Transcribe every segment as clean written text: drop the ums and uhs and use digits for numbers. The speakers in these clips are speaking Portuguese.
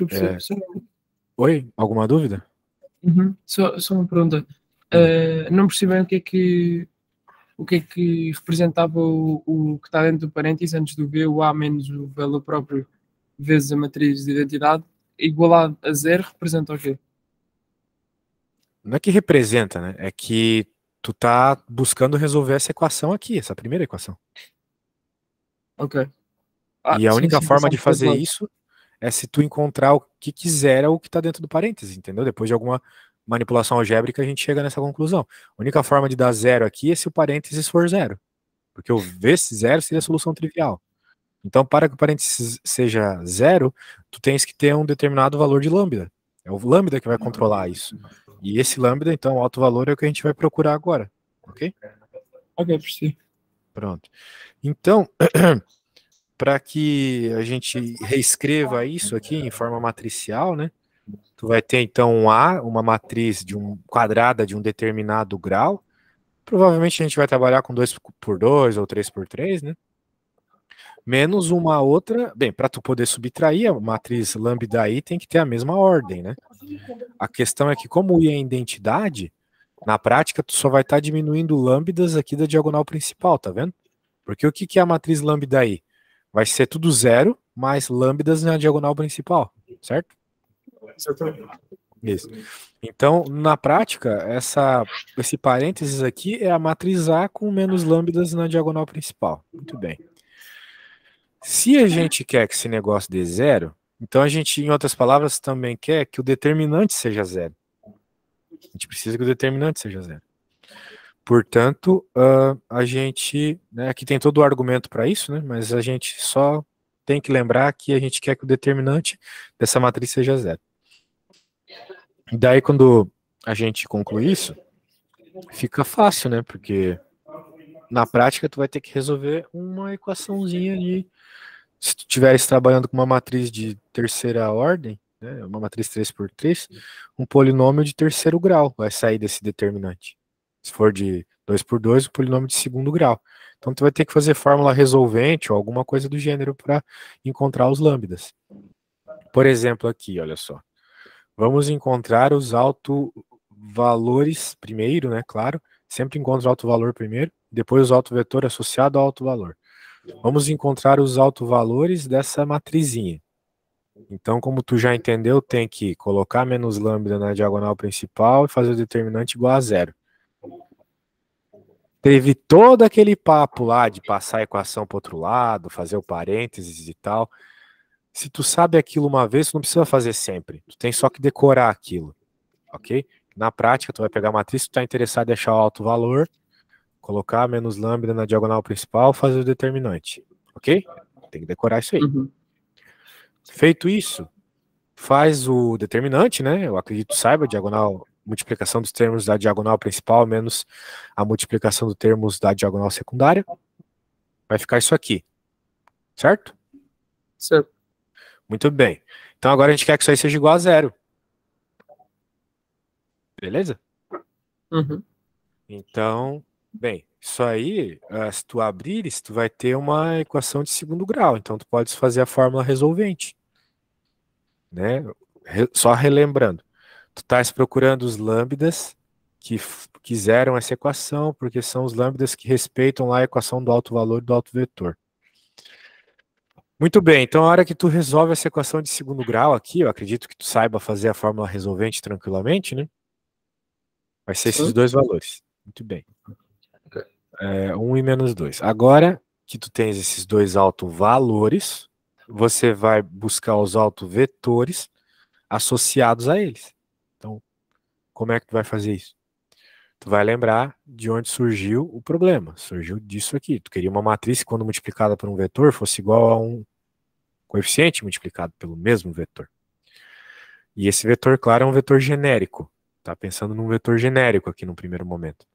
Desculpe, É... Oi? Alguma dúvida? só uma pergunta. Não percebi bem o que é que representava o que está dentro do parênteses antes do V, o A menos o valor próprio vezes a matriz de identidade, igualado a zero, representa o quê? Não é que representa, né? É que tu tá buscando resolver essa equação aqui, essa primeira equação. Ok. E a Sim, única sim, forma de passamos para o outro fazer lado. isso é se tu encontrar o que quiser ou o que está dentro do parênteses, entendeu? Depois de alguma manipulação algébrica, a gente chega nessa conclusão. A única forma de dar zero aqui é se o parênteses for zero, porque o V zero seria a solução trivial. Então, para que o parênteses seja zero, tu tens que ter um determinado valor de lambda. É o lambda que vai controlar isso. E esse lambda, então, o alto valor é o que a gente vai procurar agora, ok? Ok, percebi. Pronto. Então, para que a gente reescreva isso aqui em forma matricial, né? Tu vai ter então um A, uma matriz de um quadrada de um determinado grau. Provavelmente a gente vai trabalhar com 2 por 2 ou 3 por 3, né? Menos uma outra. Bem, para tu poder subtrair a matriz lambda i tem que ter a mesma ordem, né? A questão é que como o i é identidade, na prática tu só vai estar diminuindo lambdas aqui da diagonal principal, tá vendo? Porque o que é a matriz lambda i? Vai ser tudo zero mais lambdas na diagonal principal, certo? Isso. Então, na prática, esse parênteses aqui é a matriz A com menos lambdas na diagonal principal. Muito bem. Se a gente quer que esse negócio dê zero, então a gente, em outras palavras, também quer que o determinante seja zero. A gente precisa que o determinante seja zero. Portanto, a gente, né, aqui tem todo o argumento para isso, né, mas a gente só tem que lembrar que a gente quer que o determinante dessa matriz seja zero. E daí, quando a gente conclui isso, fica fácil, né, porque na prática tu vai ter que resolver uma equaçãozinha de, se tu estiveres trabalhando com uma matriz de terceira ordem, né, uma matriz 3 por 3, um polinômio de terceiro grau vai sair desse determinante. Se for de 2 por 2, um polinômio de segundo grau. Então tu vai ter que fazer fórmula resolvente ou alguma coisa do gênero para encontrar os lambdas. Por exemplo, aqui, olha só. Vamos encontrar os autovalores primeiro, né? Claro. Sempre encontra o autovalor primeiro, depois o autovetor associado ao autovalor. Vamos encontrar os autovalores dessa matrizinha. Então, como tu já entendeu, tem que colocar menos lambda na diagonal principal e fazer o determinante igual a zero. Teve todo aquele papo lá de passar a equação para outro lado, fazer o parênteses e tal. Se tu sabe aquilo uma vez, tu não precisa fazer sempre. Tu tem só que decorar aquilo, ok? Na prática, tu vai pegar a matriz, tu está interessado em achar o alto valor, colocar menos lambda na diagonal principal, fazer o determinante, ok? Tem que decorar isso aí. Feito isso, faz o determinante, né? Eu acredito saiba, diagonal, multiplicação dos termos da diagonal principal menos a multiplicação dos termos da diagonal secundária. Vai ficar isso aqui, certo? Certo. Muito bem. Então agora a gente quer que isso aí seja igual a zero. Beleza? Então, bem, isso aí, se tu abrires, tu vai ter uma equação de segundo grau. Então tu podes fazer a fórmula resolvente, né? Só relembrando, tu estás procurando os lambdas que quiseram essa equação, porque são os lambdas que respeitam lá a equação do alto valor e do alto vetor. Muito bem, então a hora que tu resolve essa equação de segundo grau aqui, eu acredito que tu saiba fazer a fórmula resolvente tranquilamente, né? Vai ser esses dois valores. Muito bem. 1 e menos 2. Agora que tu tens esses dois autovalores, você vai buscar os autovetores associados a eles. Então, como é que tu vai fazer isso? Tu vai lembrar de onde surgiu o problema. Surgiu disso aqui. Tu queria uma matriz que, quando multiplicada por um vetor, fosse igual a um coeficiente multiplicado pelo mesmo vetor. E esse vetor, claro, é um vetor genérico. Tá pensando num vetor genérico aqui no primeiro momento.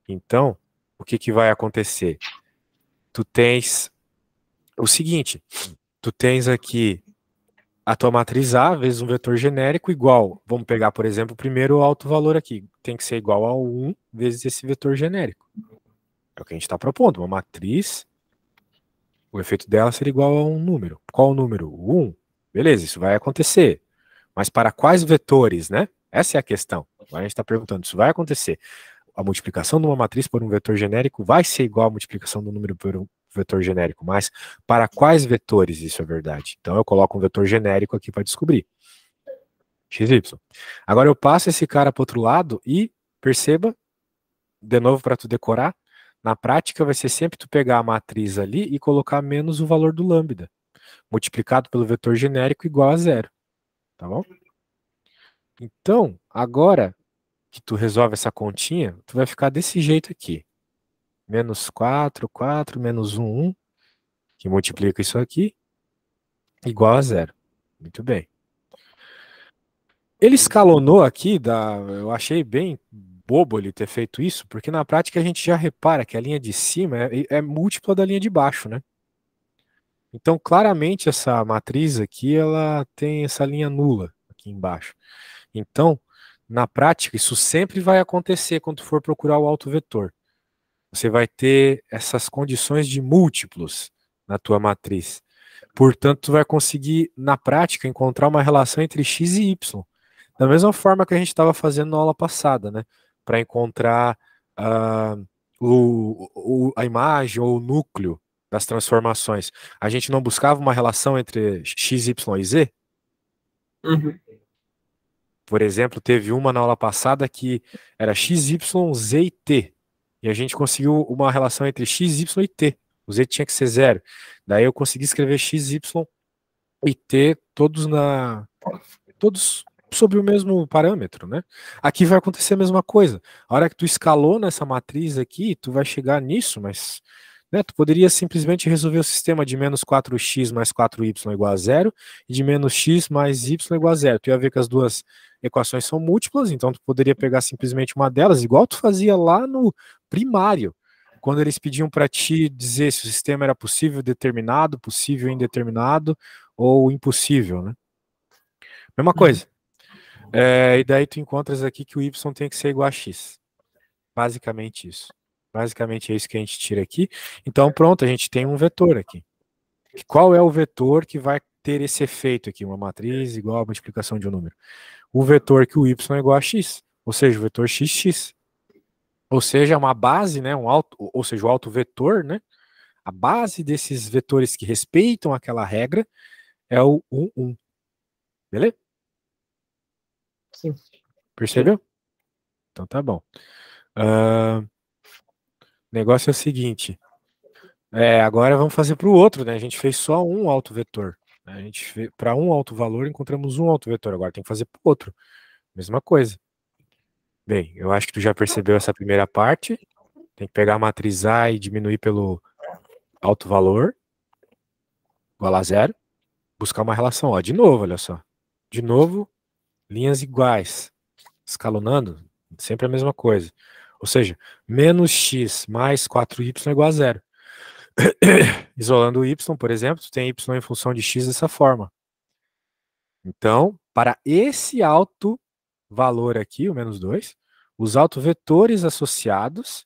Então, o que vai acontecer? Tu tens o seguinte, tu tens aqui a tua matriz A vezes um vetor genérico igual, vamos pegar, por exemplo, primeiro o alto valor aqui, tem que ser igual a 1 vezes esse vetor genérico. É o que a gente está propondo, uma matriz, o efeito dela seria igual a um número. Qual o número? O 1. Beleza, isso vai acontecer. Mas para quais vetores, né? Essa é a questão. Agora a gente está perguntando, isso vai acontecer. A multiplicação de uma matriz por um vetor genérico vai ser igual à multiplicação do número por um vetor genérico, mas para quais vetores isso é verdade? Então eu coloco um vetor genérico aqui para descobrir. XY. Agora eu passo esse cara para o outro lado e perceba, de novo para tu decorar, na prática vai ser sempre tu pegar a matriz ali e colocar menos o valor do lambda, multiplicado pelo vetor genérico igual a zero. Tá bom? Então, agora que tu resolve essa continha, tu vai ficar desse jeito aqui. Menos 4, 4, menos 1, 1, que multiplica isso aqui, igual a zero. Muito bem. Ele escalonou aqui, eu achei bem bobo ele ter feito isso, porque na prática a gente já repara que a linha de cima é múltipla da linha de baixo, né? Então, claramente, essa matriz aqui, ela tem essa linha nula aqui embaixo. Então, na prática, isso sempre vai acontecer quando for procurar o autovetor. Você vai ter essas condições de múltiplos na tua matriz. Portanto, tu vai conseguir, na prática, encontrar uma relação entre x e y. Da mesma forma que a gente estava fazendo na aula passada, né? Para encontrar a imagem ou o núcleo das transformações. A gente não buscava uma relação entre x, y e z? Uhum. Por exemplo, teve uma na aula passada que era x, y, z e t. E a gente conseguiu uma relação entre x, y e t. O z tinha que ser zero. Daí eu consegui escrever x, y e t todos sobre o mesmo parâmetro, né? Aqui vai acontecer a mesma coisa. A hora que tu escalou nessa matriz aqui, tu vai chegar nisso, mas né, tu poderia simplesmente resolver o sistema de menos 4x mais 4y igual a zero e de menos x mais y igual a zero. Tu ia ver que as duas equações são múltiplas, então tu poderia pegar simplesmente uma delas, igual tu fazia lá no primário, quando eles pediam para ti dizer se o sistema era possível determinado, possível indeterminado ou impossível, né? Mesma coisa. E daí tu encontras aqui que o y tem que ser igual a x. Basicamente isso. Basicamente é isso que a gente tira aqui. Então pronto, a gente tem um vetor aqui. Qual é o vetor que vai ter esse efeito aqui? Uma matriz igual a multiplicação de um número. O vetor que o y é igual a x. Ou seja, o vetor xx. Ou seja, uma base, né? Ou seja, o autovetor, né? A base desses vetores que respeitam aquela regra é o 1, 1. Beleza? Sim. Percebeu? Então tá bom. O negócio é o seguinte. Agora vamos fazer para o outro, né? A gente fez só um autovetor. A gente para um autovalor encontramos um autovetor. Agora tem que fazer para o outro. Mesma coisa. Bem, eu acho que tu já percebeu essa primeira parte. Tem que pegar a matriz A e diminuir pelo autovalor, igual a zero. Buscar uma relação. Ó, de novo, olha só. De novo, linhas iguais. Escalonando, sempre a mesma coisa. Ou seja, menos x mais 4y é igual a zero. Isolando o y, por exemplo, tu tem y em função de x dessa forma. Então, para esse alto valor aqui, o menos 2, os autovetores associados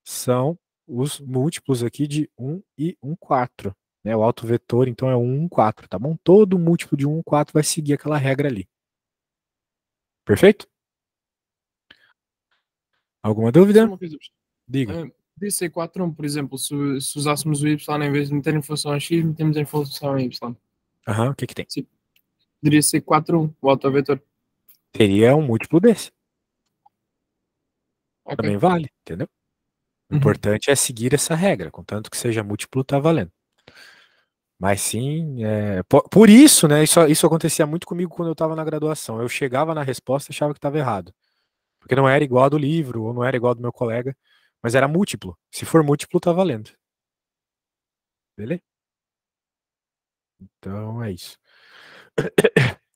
são os múltiplos aqui de 1 e 1 quarto. Né? O autovetor, então, é 1, 1 4, tá bom? Todo múltiplo de 1, 1 4 vai seguir aquela regra ali. Perfeito? Alguma dúvida? Só uma coisa. Diga. Desse E4, por exemplo, se usássemos o y em vez de meter em função x, metemos em função y. Aham, o que tem? Sim. Poderia ser 4, o autovetor. Teria um múltiplo desse. Ok. Também vale, entendeu? O importante é seguir essa regra, contanto que seja múltiplo, tá valendo. Mas sim, por isso, né? Isso acontecia muito comigo quando eu estava na graduação. Eu chegava na resposta e achava que estava errado. Porque não era igual a do livro, ou não era igual a do meu colega, mas era múltiplo. Se for múltiplo, tá valendo. Beleza? Então é isso.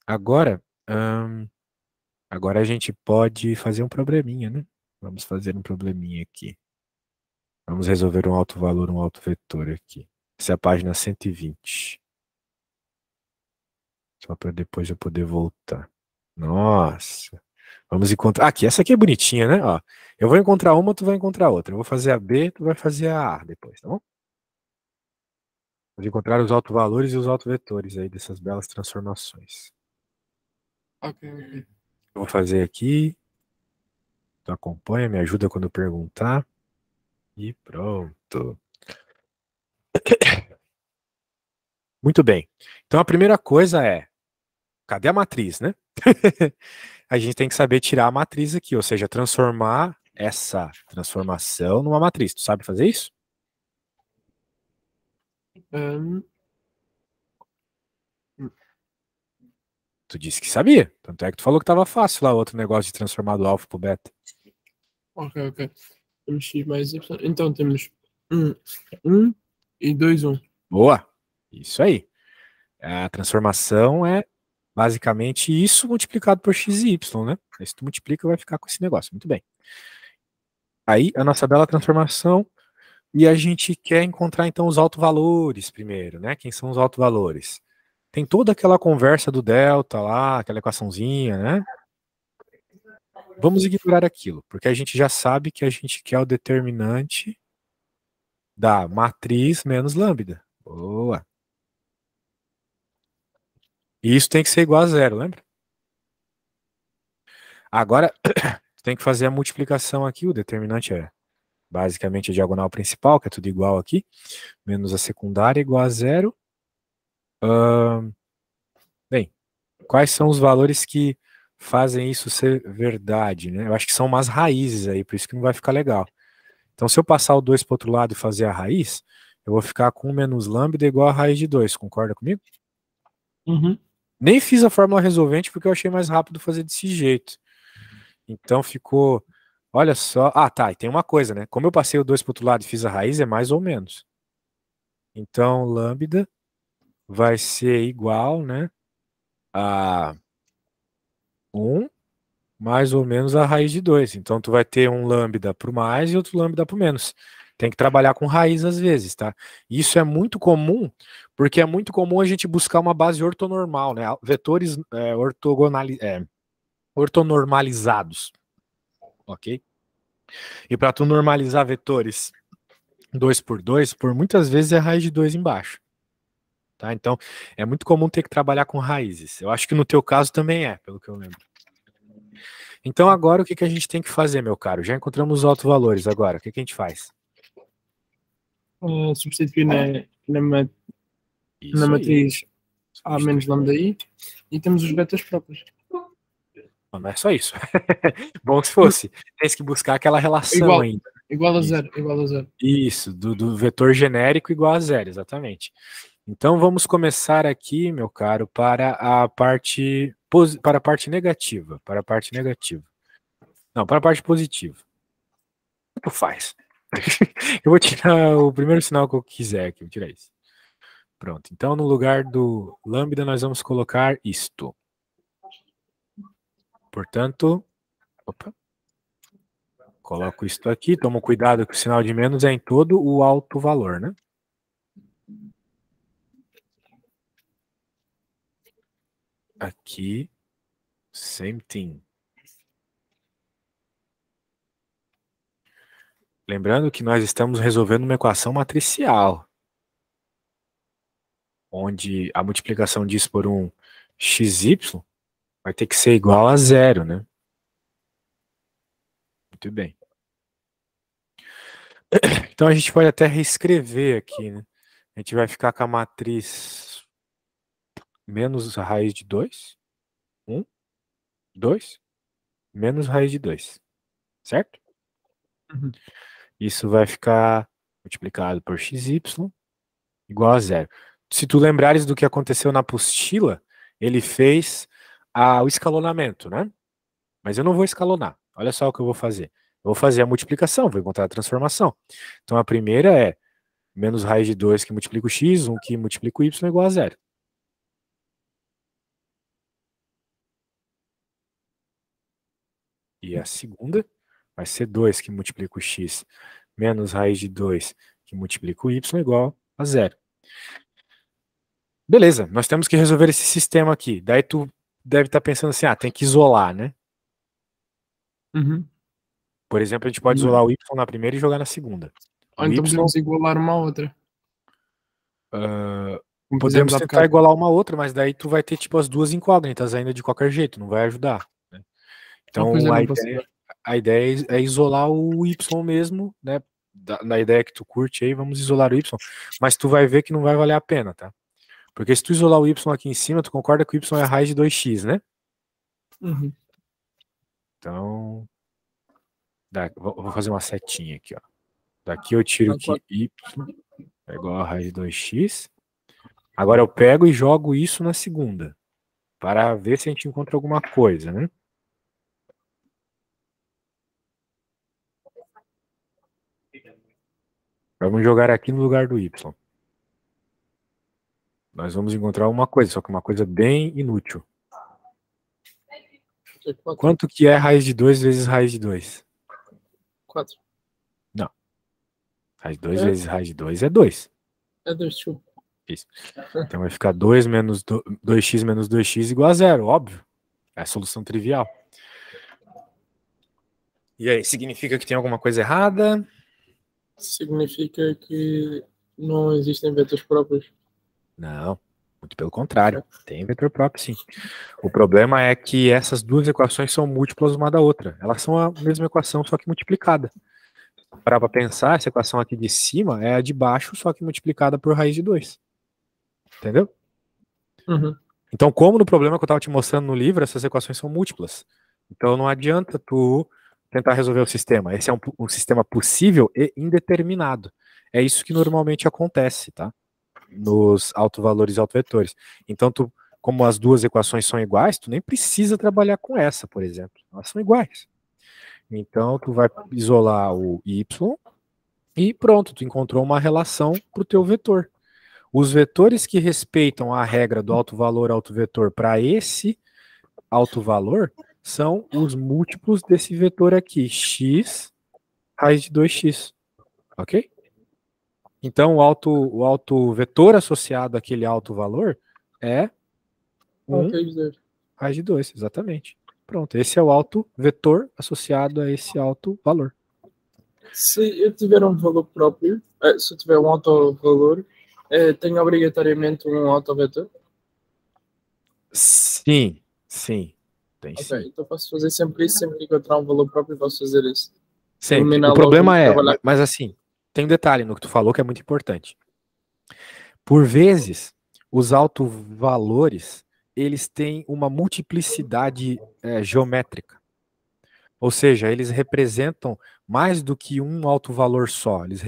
Agora, agora a gente pode fazer um probleminha, né? Vamos fazer um probleminha aqui. Vamos resolver um alto valor, um alto vetor aqui. Essa é a página 120. Só para depois eu poder voltar. Nossa. Vamos encontrar. Aqui, essa aqui é bonitinha, né? Ó, eu vou encontrar uma, tu vai encontrar outra. Eu vou fazer a B, tu vai fazer a A depois, tá bom? Vamos encontrar os autovalores e os autovetores aí dessas belas transformações. Ok, ok. Eu vou fazer aqui. Tu acompanha, me ajuda quando eu perguntar. E pronto. Muito bem. Então a primeira coisa é, cadê a matriz, né? A gente tem que saber tirar a matriz aqui, ou seja, transformar essa transformação numa matriz. Tu sabe fazer isso? Hum, Tu disse que sabia. Tanto é que tu falou que tava fácil lá o outro negócio de transformar do alfa pro beta. ok, ok. Temos x mais y. Então temos 1 e 2, 1. Boa. Isso aí. A transformação é basicamente isso multiplicado por x e y, né? Aí se tu multiplica, vai ficar com esse negócio. Muito bem. Aí a nossa bela transformação. E a gente quer encontrar então os autovalores primeiro, né? Quem são os autovalores? Tem toda aquela conversa do delta lá, aquela equaçãozinha, né? Vamos ignorar aquilo, porque a gente já sabe que a gente quer o determinante da matriz menos lambda. Boa. E isso tem que ser igual a zero, lembra? Agora, tem que fazer a multiplicação aqui, o determinante é basicamente a diagonal principal, que é tudo igual aqui, menos a secundária igual a zero. Bem, quais são os valores que fazem isso ser verdade, né? Eu acho que são umas raízes aí, por isso que não vai ficar legal. Então, se eu passar o 2 para o outro lado e fazer a raiz, eu vou ficar com menos lambda igual a raiz de 2. Concorda comigo? Uhum. Nem fiz a fórmula resolvente porque eu achei mais rápido fazer desse jeito. Então ficou, olha só. Ah, tá, e tem uma coisa, né? Como eu passei o 2 para o outro lado e fiz a raiz, é mais ou menos. Então, lambda vai ser igual, né, a 1 mais ou menos a raiz de 2. Então, tu vai ter um lambda para o mais e outro lambda para o menos. Tem que trabalhar com raiz às vezes, tá? Isso é muito comum, porque é muito comum a gente buscar uma base ortonormal, né? Vetores ortonormalizados, ok? E para tu normalizar vetores 2 por 2, por muitas vezes é raiz de 2 embaixo. Tá? Então, é muito comum ter que trabalhar com raízes. Eu acho que no teu caso também é, pelo que eu lembro. Então, agora o que a gente tem que fazer, meu caro? Já encontramos os autovalores. Agora, o que a gente faz? Substituir na Isso aí. matriz A menos lambda I e temos os betas próprios. Não é só isso. Bom se fosse. Tens que buscar aquela relação ainda. Igual a Isso. zero, igual a zero. Isso, do vetor genérico igual a zero, exatamente. Então vamos começar aqui, meu caro, para a parte negativa. Para a parte negativa. Não, para a parte positiva. Tanto faz. Eu vou tirar o primeiro sinal que eu quiser aqui, vou tirar isso. Pronto. Então, no lugar do lambda, nós vamos colocar isto. Portanto, opa, coloco isto aqui. Tomo cuidado que o sinal de menos é em todo o alto valor, né? Aqui, same thing. Lembrando que nós estamos resolvendo uma equação matricial, onde a multiplicação disso por um xy vai ter que ser igual a zero, né? Muito bem. Então a gente pode até reescrever aqui, né? A gente vai ficar com a matriz menos a raiz de 2, 1, 2, menos raiz de 2, certo? Uhum. Isso vai ficar multiplicado por xy igual a zero. Se tu lembrares do que aconteceu na apostila, ele fez o escalonamento, né? Mas eu não vou escalonar. Olha só o que eu vou fazer. Eu vou fazer a multiplicação, vou encontrar a transformação. Então a primeira é menos raiz de 2 que multiplica o x, 1 que multiplica o y igual a zero. E a segunda vai ser 2 que multiplica o x menos raiz de 2 que multiplica o y igual a zero. Beleza, nós temos que resolver esse sistema aqui. Daí tu deve estar pensando assim, tem que isolar, né? Uhum. Por exemplo, a gente pode isolar o y na primeira e jogar na segunda. Ou O então y, podemos igualar uma à outra. Como, por Podemos exemplo, há tentar bocado. igualar uma outra, mas daí tu vai ter tipo as duas incógnitas ainda de qualquer jeito, não vai ajudar, né? Pois Então eu não posso. a ideia é isolar o y mesmo, né? Na ideia que tu curte aí, vamos isolar o y, mas tu vai ver que não vai valer a pena, tá? Porque se tu isolar o y aqui em cima, tu concorda que o y é a raiz de 2x, né? Uhum. Então, vou fazer uma setinha aqui, ó. Daqui eu tiro que y é igual a raiz de 2x. Agora eu pego e jogo isso na segunda, para ver se a gente encontra alguma coisa, né? Vamos jogar aqui no lugar do y. Nós vamos encontrar uma coisa, só que uma coisa bem inútil. Quanto que é raiz de 2 vezes raiz de 2? 4. Não. Raiz de 2 vezes raiz de 2 é 2. É 2, desculpa. Isso. Então vai ficar 2 menos 2x menos 2x igual a 0, óbvio. É a solução trivial. E aí, significa que tem alguma coisa errada? Significa que não existem vetores próprios. Não, muito pelo contrário. Tem vetor próprio, sim. O problema é que essas duas equações são múltiplas uma da outra. Elas são a mesma equação, só que multiplicada. Para pensar, essa equação aqui de cima é a de baixo, só que multiplicada por raiz de 2. Entendeu? Uhum. Então, como no problema que eu estava te mostrando no livro, essas equações são múltiplas. Então, não adianta tu tentar resolver o sistema. Esse é um sistema possível e indeterminado. É isso que normalmente acontece, tá? Nos autovalores e autovetores. Então, como as duas equações são iguais, tu nem precisa trabalhar com essa, por exemplo. Elas são iguais. Então, tu vai isolar o y e pronto, tu encontrou uma relação para o teu vetor. Os vetores que respeitam a regra do autovalor autovetor para esse autovalor são os múltiplos desse vetor aqui, x raiz de 2x, ok? Então, o autovetor associado àquele autovalor é 1 raiz de 2, exatamente. Pronto, esse é o autovetor associado a esse autovalor. Se eu tiver um valor próprio, se eu tiver um autovalor, tenho obrigatoriamente um autovetor? Sim, sim. Tem sim. Ok, então posso fazer sempre isso, sempre que encontrar um valor próprio, posso fazer isso. Sempre. O problema é, mas assim, tem um detalhe no que tu falou que é muito importante. Por vezes, os autovalores, eles têm uma multiplicidade geométrica. Ou seja, eles representam mais do que um autovalor só. Eles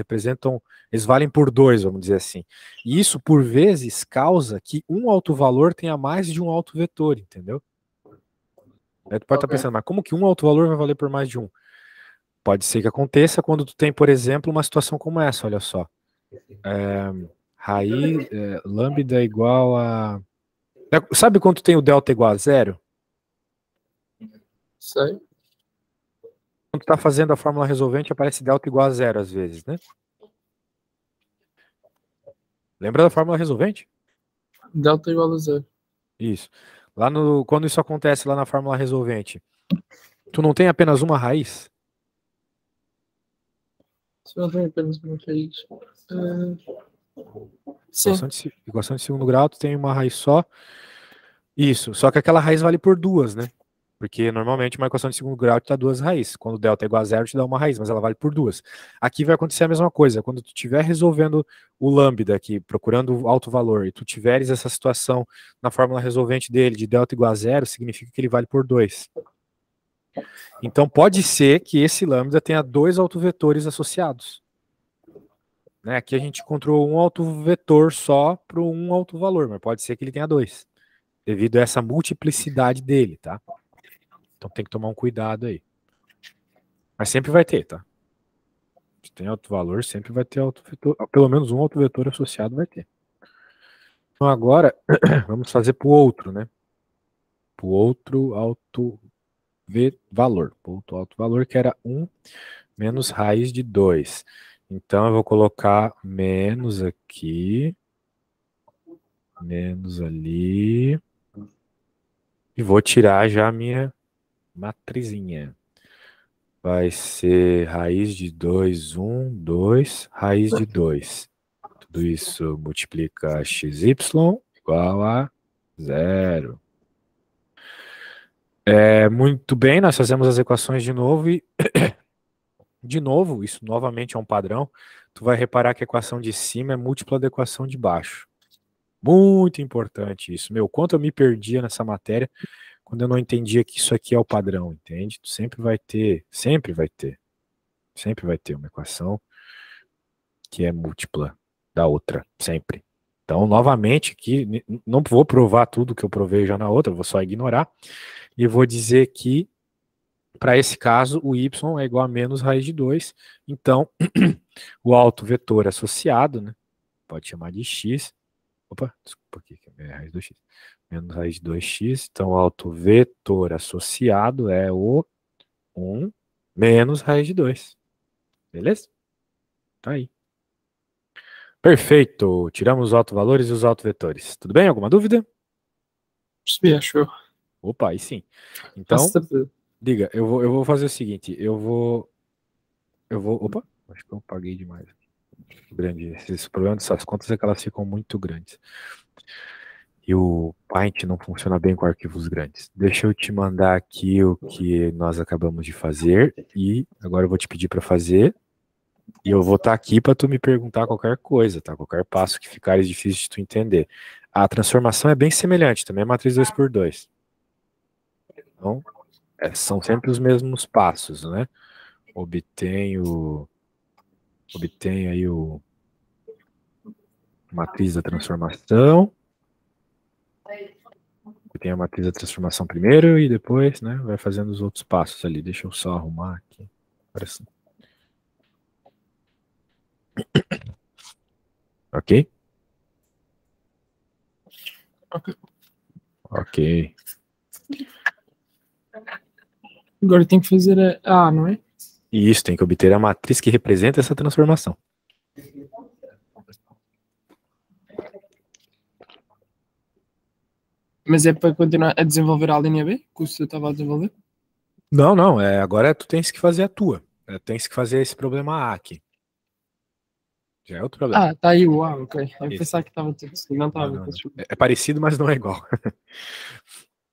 valem por 2, vamos dizer assim. E isso, por vezes, causa que um autovalor tenha mais de um autovetor, entendeu? Aí tu pode estar pensando, mas como que um autovalor vai valer por mais de um? Pode ser que aconteça quando tu tem, por exemplo, uma situação como essa, olha só. Raiz, lambda igual a... Sabe quando tu tem o delta igual a 0? Sei. Quando tu tá fazendo a fórmula resolvente, aparece delta igual a 0 às vezes, né? Lembra da fórmula resolvente? Delta igual a 0. Isso. Quando isso acontece lá na fórmula resolvente, tu não tem apenas uma raiz? Se eu não tenho apenas uma raiz. Sim. Equação de segundo grau, tu tem uma raiz só. Isso, só que aquela raiz vale por 2, né? Porque normalmente uma equação de segundo grau te dá 2 raízes. Quando o delta é igual a 0, te dá uma raiz, mas ela vale por 2. Aqui vai acontecer a mesma coisa. Quando tu estiver resolvendo o lambda aqui, procurando o alto valor, e tu tiveres essa situação na fórmula resolvente dele de delta igual a 0, significa que ele vale por 2. Então pode ser que esse lambda tenha 2 autovetores associados. Né? Aqui a gente encontrou um autovetor só para um autovalor, mas pode ser que ele tenha 2, devido a essa multiplicidade dele, tá? Então tem que tomar um cuidado aí. Mas sempre vai ter, tá? Se tem autovalor, sempre vai ter autovetor. Pelo menos um autovetor associado vai ter. Então agora, vamos fazer para o outro, né? Para o outro autovalor. O outro autovalor que era 1 menos raiz de 2. Então eu vou colocar menos aqui. Menos ali. E vou tirar já a minha matrizinha. Vai ser raiz de 2, 1, 2, raiz de 2. tudo isso multiplica xy igual a 0. Muito bem, nós fazemos as equações de novo e, de novo, isso novamente é um padrão. Tu vai reparar que a equação de cima é múltipla da equação de baixo. Muito importante isso. Meu, quanto eu me perdia nessa matéria quando eu não entendia que isso aqui é o padrão, entende? Tu sempre vai ter uma equação que é múltipla da outra, sempre. Então, novamente, aqui, não vou provar tudo que eu provei já na outra, vou só ignorar, e vou dizer que, para esse caso, o y é igual a menos raiz de 2, então, o autovetor associado, né, pode chamar de x, opa, desculpa aqui, que é raiz de 2x, menos raiz de 2x, então, o autovetor associado é o 1 menos raiz de 2, beleza? Tá aí. Perfeito. Tiramos os autovalores e os autovetores. Tudo bem? Alguma dúvida? Percebi, acho eu. Opa, aí sim. Então, Faço certeza. diga, eu vou fazer o seguinte, opa, acho que eu paguei demais. Grande. Esse problema dessas contas é que elas ficam muito grandes. E o Paint não funciona bem com arquivos grandes. Deixa eu te mandar aqui o que nós acabamos de fazer e agora eu vou te pedir para fazer. E eu vou estar aqui para tu me perguntar qualquer coisa, tá? Qualquer passo que ficares difícil de tu entender. A transformação é bem semelhante, também é matriz 2x2. Então, são sempre os mesmos passos, né? Obtém aí o matriz da transformação. Obtém a matriz da transformação primeiro e depois, né, vai fazendo os outros passos ali. Deixa eu só arrumar aqui. Agora sim. Ok? Ok. Agora tem que fazer a A, não é? E isso, tem que obter a matriz que representa essa transformação. Mas é para continuar a desenvolver a linha B, que o senhor estava a desenvolver? Não, agora tu tens que fazer a tua. Tens que fazer esse problema A aqui. Já é outro problema. Ah, está aí o A, ok. Eu Isso. pensava que estava tudo assim. Não estava. Não. É parecido, mas não é igual.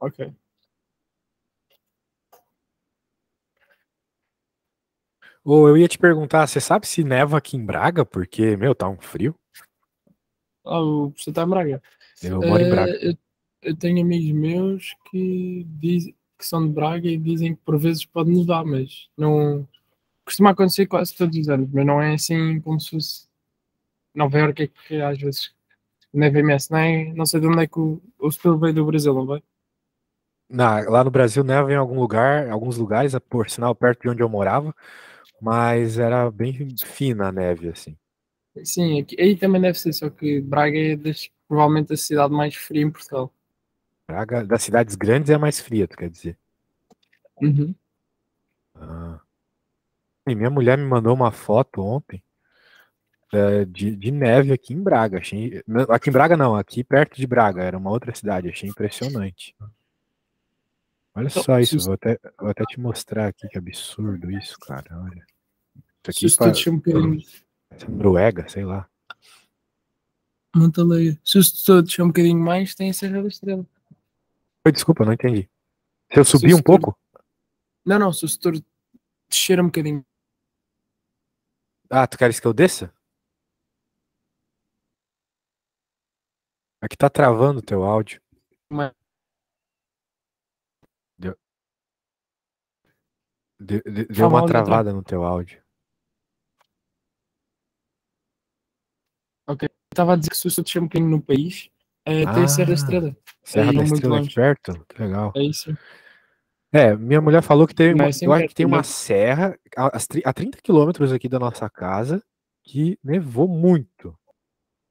Ok. Ou eu ia te perguntar, você sabe se neva aqui em Braga? Porque, meu, tá um frio. Ah, o professor está em Braga. Eu moro em Braga. Eu tenho amigos meus que são de Braga e dizem que por vezes pode nevar, mas não costuma acontecer quase todos os anos, mas não é assim como se fosse Nova Iorque, é que às vezes neva imenso, não sei de onde é que o senhor veio do Brasil, não vai? Lá no Brasil neva em alguns lugares, por sinal, perto de onde eu morava, mas era bem fina a neve, assim. Sim, aí também deve ser, só que Braga é provavelmente a cidade mais fria em Portugal. Braga, das cidades grandes é mais fria, tu quer dizer? Uhum. Ah. E minha mulher me mandou uma foto ontem de neve aqui em Braga. Aqui em Braga não, aqui perto de Braga, era uma outra cidade, achei impressionante. Olha Então, só isso, vou até te mostrar aqui que absurdo isso, cara. Olha. Isso se aqui o senhor descer um bocadinho. Noruega, sei lá. Montaleia. Se o senhor descer um bocadinho mais, tem a Serra da Estrela. Desculpa, não entendi. Se eu Se o subir um senhor- pouco? Não, se o senhor descer um bocadinho. Ah, tu queres que eu desça? Aqui tá travando o teu áudio. mais. Deu, deu Fala uma mal de atrás. travada no teu áudio. Ok. Estava a dizer que se o senhor descer um bocadinho no país, tem a Serra da Ah, Estrela. Serra Aí da não muito Estrela aqui longe. perto? Que legal. É isso. Minha mulher falou que tem Não uma, é assim eu acho que perto. tem uma serra a 30 quilômetros aqui da nossa casa que nevou muito.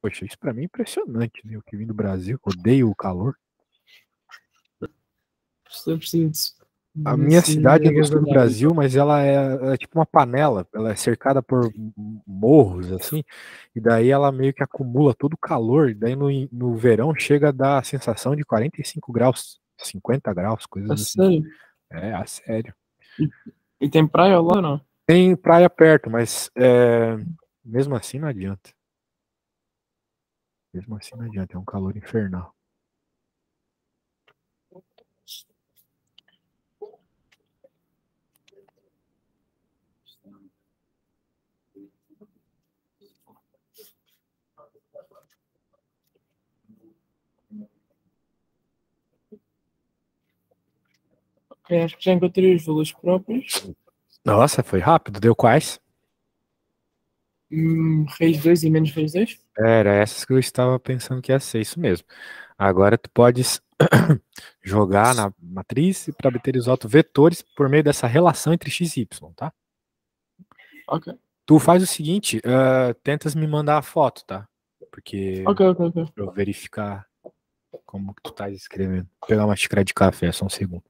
Poxa, isso pra mim é impressionante, né? Eu que vim do Brasil, odeio o calor. Eu preciso A minha desse cidade é no sul do agasalhar aí. Brasil, mas ela é tipo uma panela. Ela é cercada por morros, assim, e daí ela meio que acumula todo o calor. E daí no verão chega a dar a sensação de 45 graus, 50 graus, A coisas assim. sério? A sério. E tem praia lá ou não? Tem praia perto, mas mesmo assim não adianta. Mesmo assim não adianta, é um calor infernal. Ok, acho que já encontrei os valores próprios. Nossa, foi rápido. Deu quais? Raiz 2 e menos raiz 2. Era essas que eu estava pensando que ia ser isso mesmo. Agora tu podes jogar na matriz para obter os autovetores por meio dessa relação entre x e y, tá? Ok, Tu faz o seguinte, tentas me mandar a foto, tá? Porque ok, ok, ok. pra eu verificar como que tu tá escrevendo. Vou pegar uma xícara de café, só um segundo.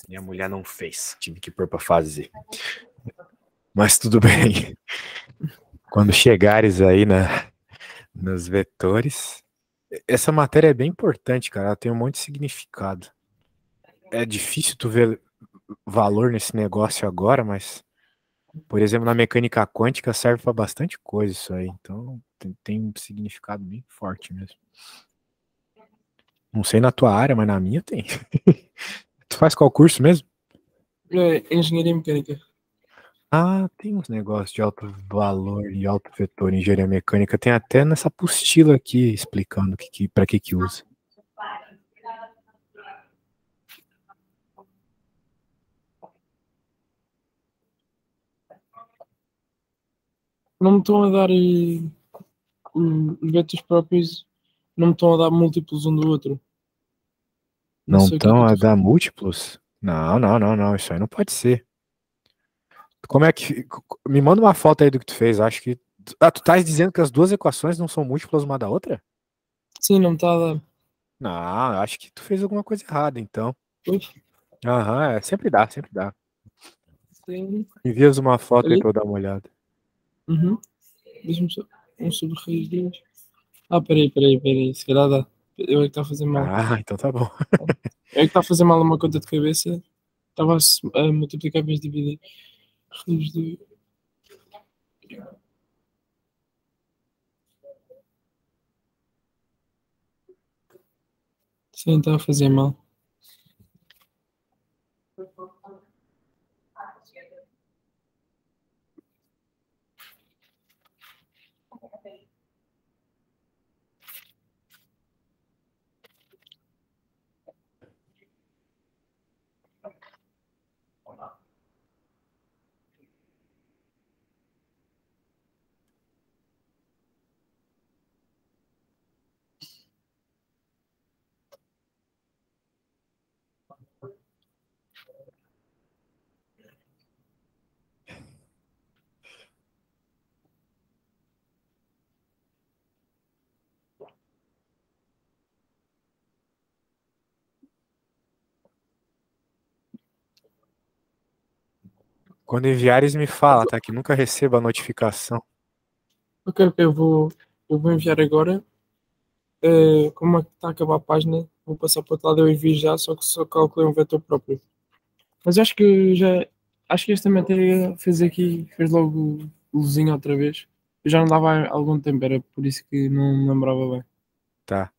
Minha mulher não fez, tive que pôr pra fazer. Mas tudo bem. Quando chegares aí nos vetores, essa matéria é bem importante, cara. Ela tem um monte de significado. É difícil tu ver valor nesse negócio agora, mas, por exemplo, na mecânica quântica serve para bastante coisa isso aí. Então, tem um significado bem forte mesmo. Não sei na tua área, mas na minha tem. Tu faz qual curso mesmo? Engenharia mecânica. Ah, tem uns negócios de alto valor e alto vetor em engenharia mecânica. Tem até nessa apostila aqui explicando para que usa. Não me estão a dar os vetores próprios, não me estão a dar múltiplos um do outro. Não Não sei o que é que eu estão a estou a dar fazer. múltiplos? Não, não, não, não. Isso aí não pode ser. Como é que. Me manda uma foto aí do que tu fez. Acho que. Ah, tu estás dizendo que as duas equações não são múltiplas uma da outra? Sim, não me está a dar. Não, acho que tu fez alguma coisa errada, então. Pois, Aham, sempre dá, sempre dá. sim. Envias uma foto aí Ali. pra eu dar uma olhada. Uhum. Deixa-me só. Um sobre raiz 2. Ah, peraí. Se calhar dá. Eu é que está a fazer mal. Ah, então tá bom. Eu é que está a fazer mal uma conta de cabeça. Estava a multiplicar vezes dividir. Raiz 2. Sim, está a fazer mal. Quando enviares, me fala, tá? Que nunca receba a notificação. Ok, eu vou enviar agora. Como é que está a acabar a página? Vou passar para o outro lado, eu envio já, só que só calculei um vetor próprio. Mas acho que já. Acho que esta matéria fez logo luzinho outra vez. Eu já não dava há algum tempo, era por isso que não me lembrava bem. Tá.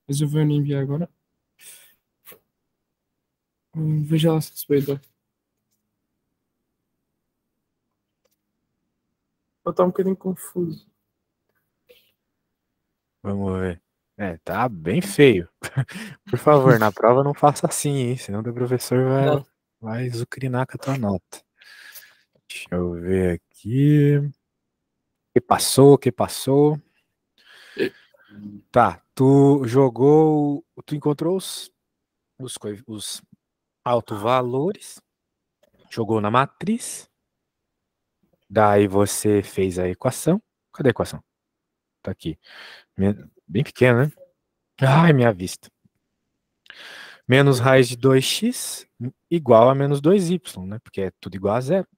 Mas eu vou enviar agora. Veja lá se recebeu então. Está um bocadinho confuso. Vamos ver. É, tá bem feio. Por favor, na prova não faça assim, hein? Senão o professor Não. vai zucrinar com a tua nota. Deixa eu ver aqui. Que passou, que passou. Tá, tu jogou. Tu encontrou os autovalores, jogou na matriz. Daí você fez a equação. Cadê a equação? Tá aqui. Bem pequena, né? Ai, minha vista. Menos raiz de 2x igual a menos 2y, né? Porque é tudo igual a zero.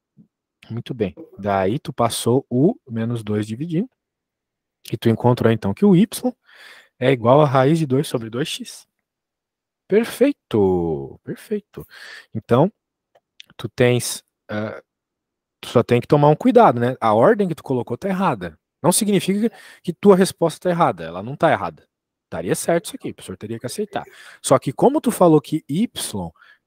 Muito bem. Daí tu passou o menos 2 dividindo. E tu encontrou então que o y é igual a raiz de 2 sobre 2x. Perfeito. Perfeito. Então, tu tens. Tu só tem que tomar um cuidado, né? A ordem que tu colocou tá errada. Não significa que tua resposta tá errada. Ela não tá errada. Estaria certo isso aqui, o professor teria que aceitar. Só que como tu falou que y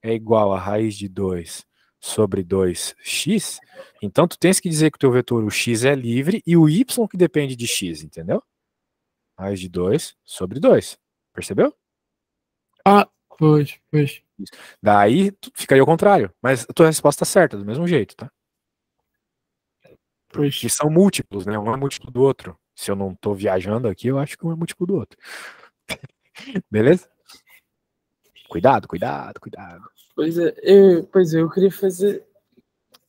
é igual a raiz de 2 sobre 2x, então tu tens que dizer que o teu vetor o x é livre e o y que depende de x, entendeu? Raiz de 2 sobre 2. Percebeu? Ah, pois. Daí ficaria ao contrário. Mas a tua resposta tá certa, do mesmo jeito, tá? Que são múltiplos, né? Um é múltiplo do outro. Se eu não tô viajando aqui, eu acho que um é múltiplo do outro. Beleza? Cuidado. Pois é, eu queria fazer.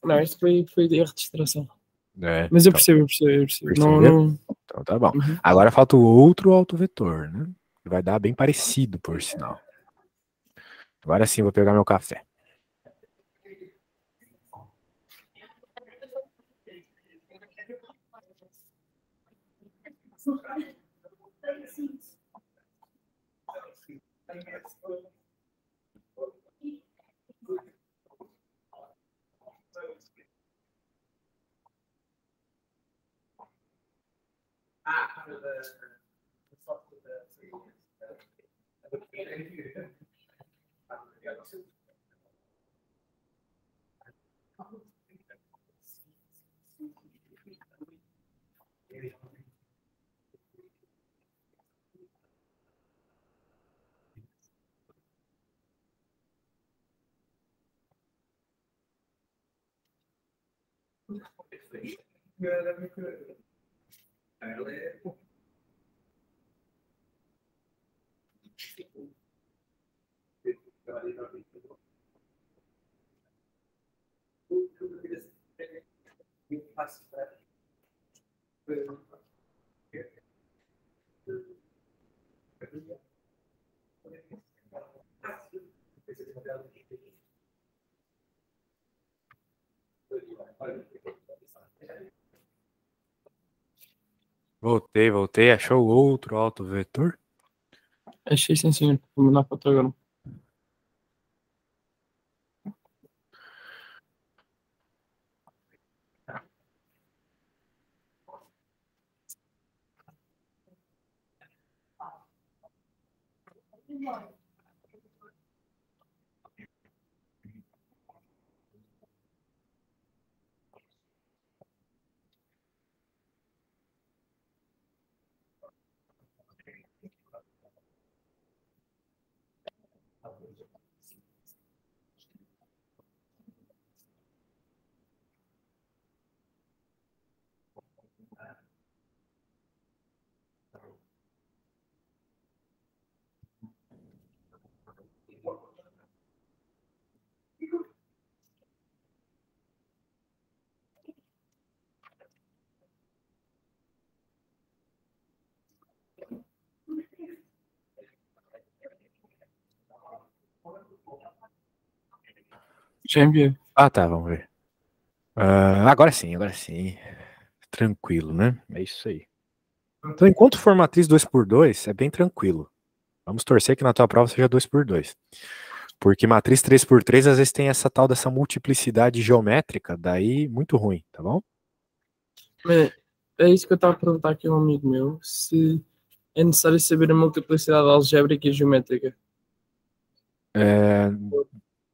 Não, isto foi erro de extração. É, Mas eu então, percebo. Não, percebeu? não... Então tá bom. Uhum. Agora falta o outro autovetor, né? Que vai dar bem parecido, por sinal. Agora sim, vou pegar meu café. Voltei. Achou outro autovetor? Achei sim, senhor. Vou mandar para o teu agora. Já enviei. Ah, tá, vamos ver. Agora sim. Tranquilo, né? É isso aí. Então, enquanto for matriz 2x2, é bem tranquilo. Vamos torcer que na tua prova seja 2x2. Porque matriz 3x3 às vezes tem essa tal dessa multiplicidade geométrica, daí muito ruim, tá bom? É isso que eu estava a perguntar aqui a um amigo meu, se é necessário saber a multiplicidade algébrica e geométrica.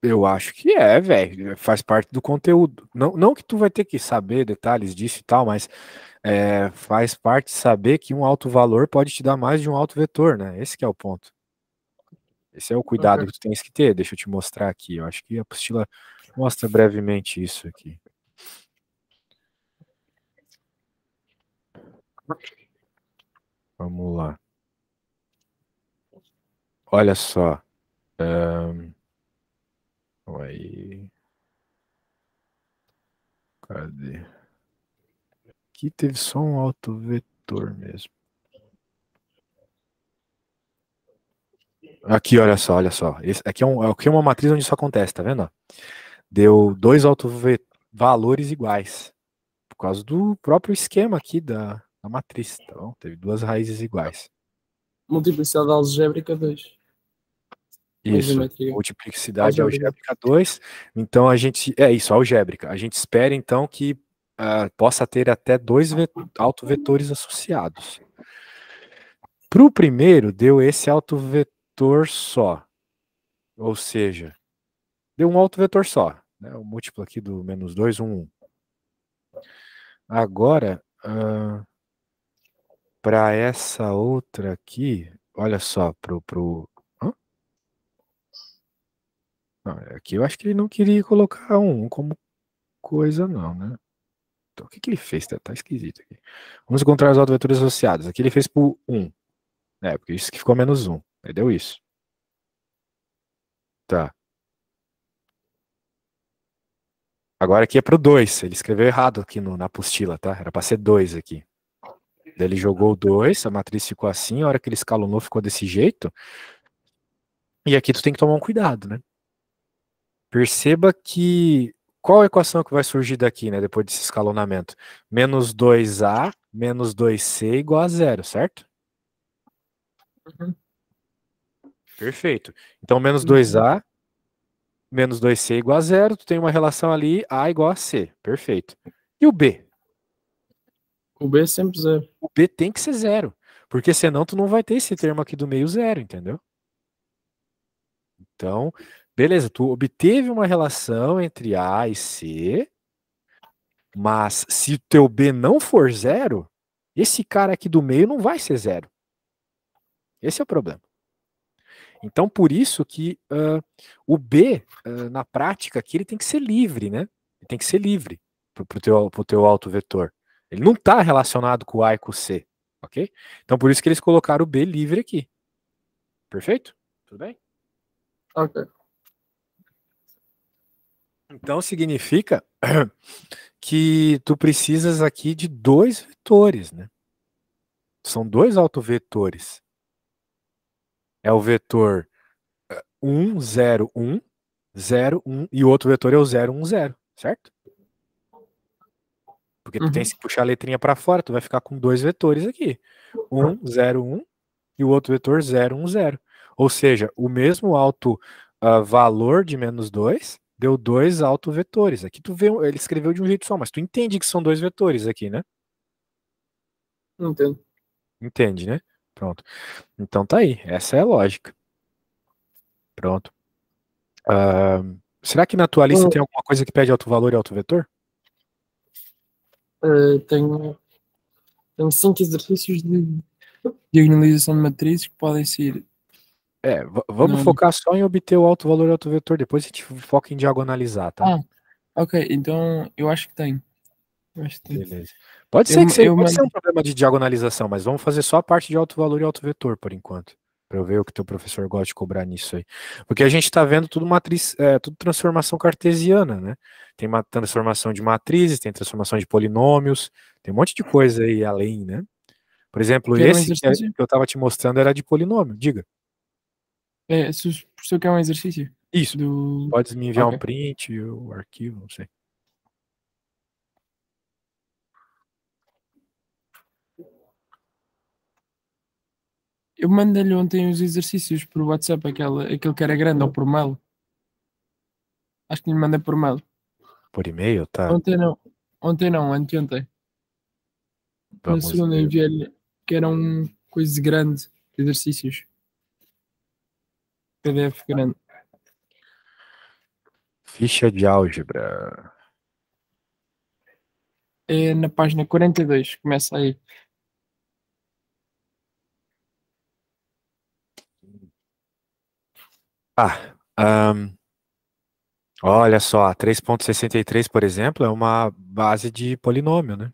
Eu acho que é, velho. Faz parte do conteúdo. Não que tu vai ter que saber detalhes disso e tal, mas faz parte saber que um alto valor pode te dar mais de um alto vetor, né? Esse que é o ponto. Esse é o cuidado Ok. que tu tens que ter. Deixa eu te mostrar aqui. Eu acho que a apostila mostra brevemente isso aqui. Vamos lá. Olha só. Aí. Cadê? Aqui teve só um autovetor mesmo. Aqui, olha só, olha só. Aqui é uma matriz onde isso acontece, tá vendo? Deu dois autovalores iguais. Por causa do próprio esquema aqui da matriz. Então, teve duas raízes iguais. Multiplicidade algébrica 2. Isso. Geometria. Multiplicidade algébrica 2. Então, a gente. É isso, algébrica. A gente espera, então, que possa ter até dois autovetores associados. Para o primeiro, deu esse autovetor só. Ou seja, deu um autovetor só. Né? O múltiplo aqui do -2, 1. Agora, para essa outra aqui, olha só, Hã? Não, aqui eu acho que ele não queria colocar um como coisa, não, né? Então, o que ele fez? Tá esquisito aqui. Vamos encontrar os autovetores associados. Aqui ele fez por 1. Porque isso que ficou -1. Aí deu isso. Tá. Agora aqui é pro 2. Ele escreveu errado aqui na apostila, tá? Era para ser 2 aqui. Daí ele jogou o 2, a matriz ficou assim, a hora que ele escalonou ficou desse jeito. E aqui tu tem que tomar um cuidado, né? Perceba que qual a equação que vai surgir daqui, né, depois desse escalonamento? -2a menos 2c igual a 0, certo? Uhum. Perfeito. Então, -2a menos 2c igual a 0, tu tem uma relação ali, a igual a c. Perfeito. E o b? O B é sempre 0. O b tem que ser 0, porque senão tu não vai ter esse termo aqui do meio 0, entendeu? Então, beleza, tu obteve uma relação entre A e C, mas se o teu B não for 0, esse cara aqui do meio não vai ser 0. Esse é o problema. Então, por isso que o B, na prática, aqui ele tem que ser livre, né? Ele tem que ser livre pro teu autovetor. Ele não está relacionado com o A e com o C, ok? Então, por isso que eles colocaram o B livre aqui. Perfeito? Tudo bem? Ok. Então, significa que tu precisas aqui de dois vetores, né? São dois autovetores. É o vetor 1, 0, 1, 0, 1, e o outro vetor é o 0, 1, 0, certo? Porque tu tem que puxar a letrinha para fora, tu vai ficar com dois vetores aqui. 1, 0, 1 e o outro vetor 0, 1, 0. Ou seja, o mesmo alto valor de -2 deu dois autovetores. Aqui tu vê, ele escreveu de um jeito só, mas tu entende que são dois vetores aqui, né? Entendo. Entende, né? Pronto. Então tá aí. Essa é a lógica. Pronto. Será que na tua lista tem alguma coisa que pede autovalor e autovetor? Tenho 5 exercícios de diagonalização de matrizes que podem ser. Vamos focar só em obter o autovalor e autovetor. Depois a gente foca em diagonalizar, tá? Ok. Então eu acho que tenho. Beleza. Pode ser mando... ser um problema de diagonalização, mas vamos fazer só a parte de autovalor e autovetor por enquanto. Para eu ver o que teu professor gosta de cobrar nisso aí. Porque a gente está vendo tudo matriz, tudo transformação cartesiana, né? Tem uma transformação de matrizes, tem transformação de polinômios, tem um monte de coisa aí além, né? Por exemplo, Quer um esse que exercício? eu estava te mostrando era de polinômio. Diga. Se o professor quer um exercício? Isso. Pode me enviar um print, o arquivo, não sei. Eu mandei-lhe ontem os exercícios por WhatsApp, aquele que era grande, ou por mail. Acho que lhe mandei por mail. Por e-mail, tá? Ontem não, anteontem. Na Vamos segunda ver. enviei-lhe que eram coisas grandes, exercícios. PDF grande. Ficha de álgebra. É na página 42, começa aí. Olha só, 3,63, por exemplo, é uma base de polinômio, né?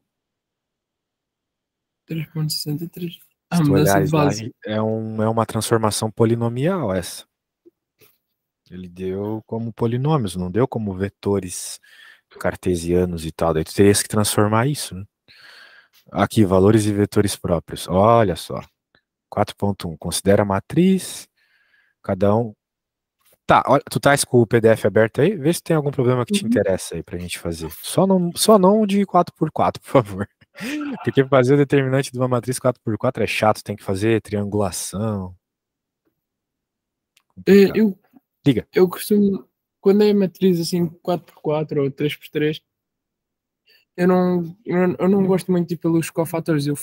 3,63. Se tu Mudança de olhares lá, base. é uma transformação polinomial essa. Ele deu como polinômios, não deu como vetores cartesianos e tal. Daí tu terias que transformar isso, né? Aqui, valores e vetores próprios. Olha só. 4.1. Considera a matriz. Cada um. Tá, olha, tu tá com o PDF aberto aí? Vê se tem algum problema que te Uhum. interessa aí pra gente fazer. Só não de 4x4, por favor. Porque fazer o determinante de uma matriz 4x4 é chato, tem que fazer triangulação. Eh, Complicado. Eu, Diga. eu costumo, quando é matriz assim 4x4 ou 3x3, eu não gosto muito de ir pelos cofatores. Eu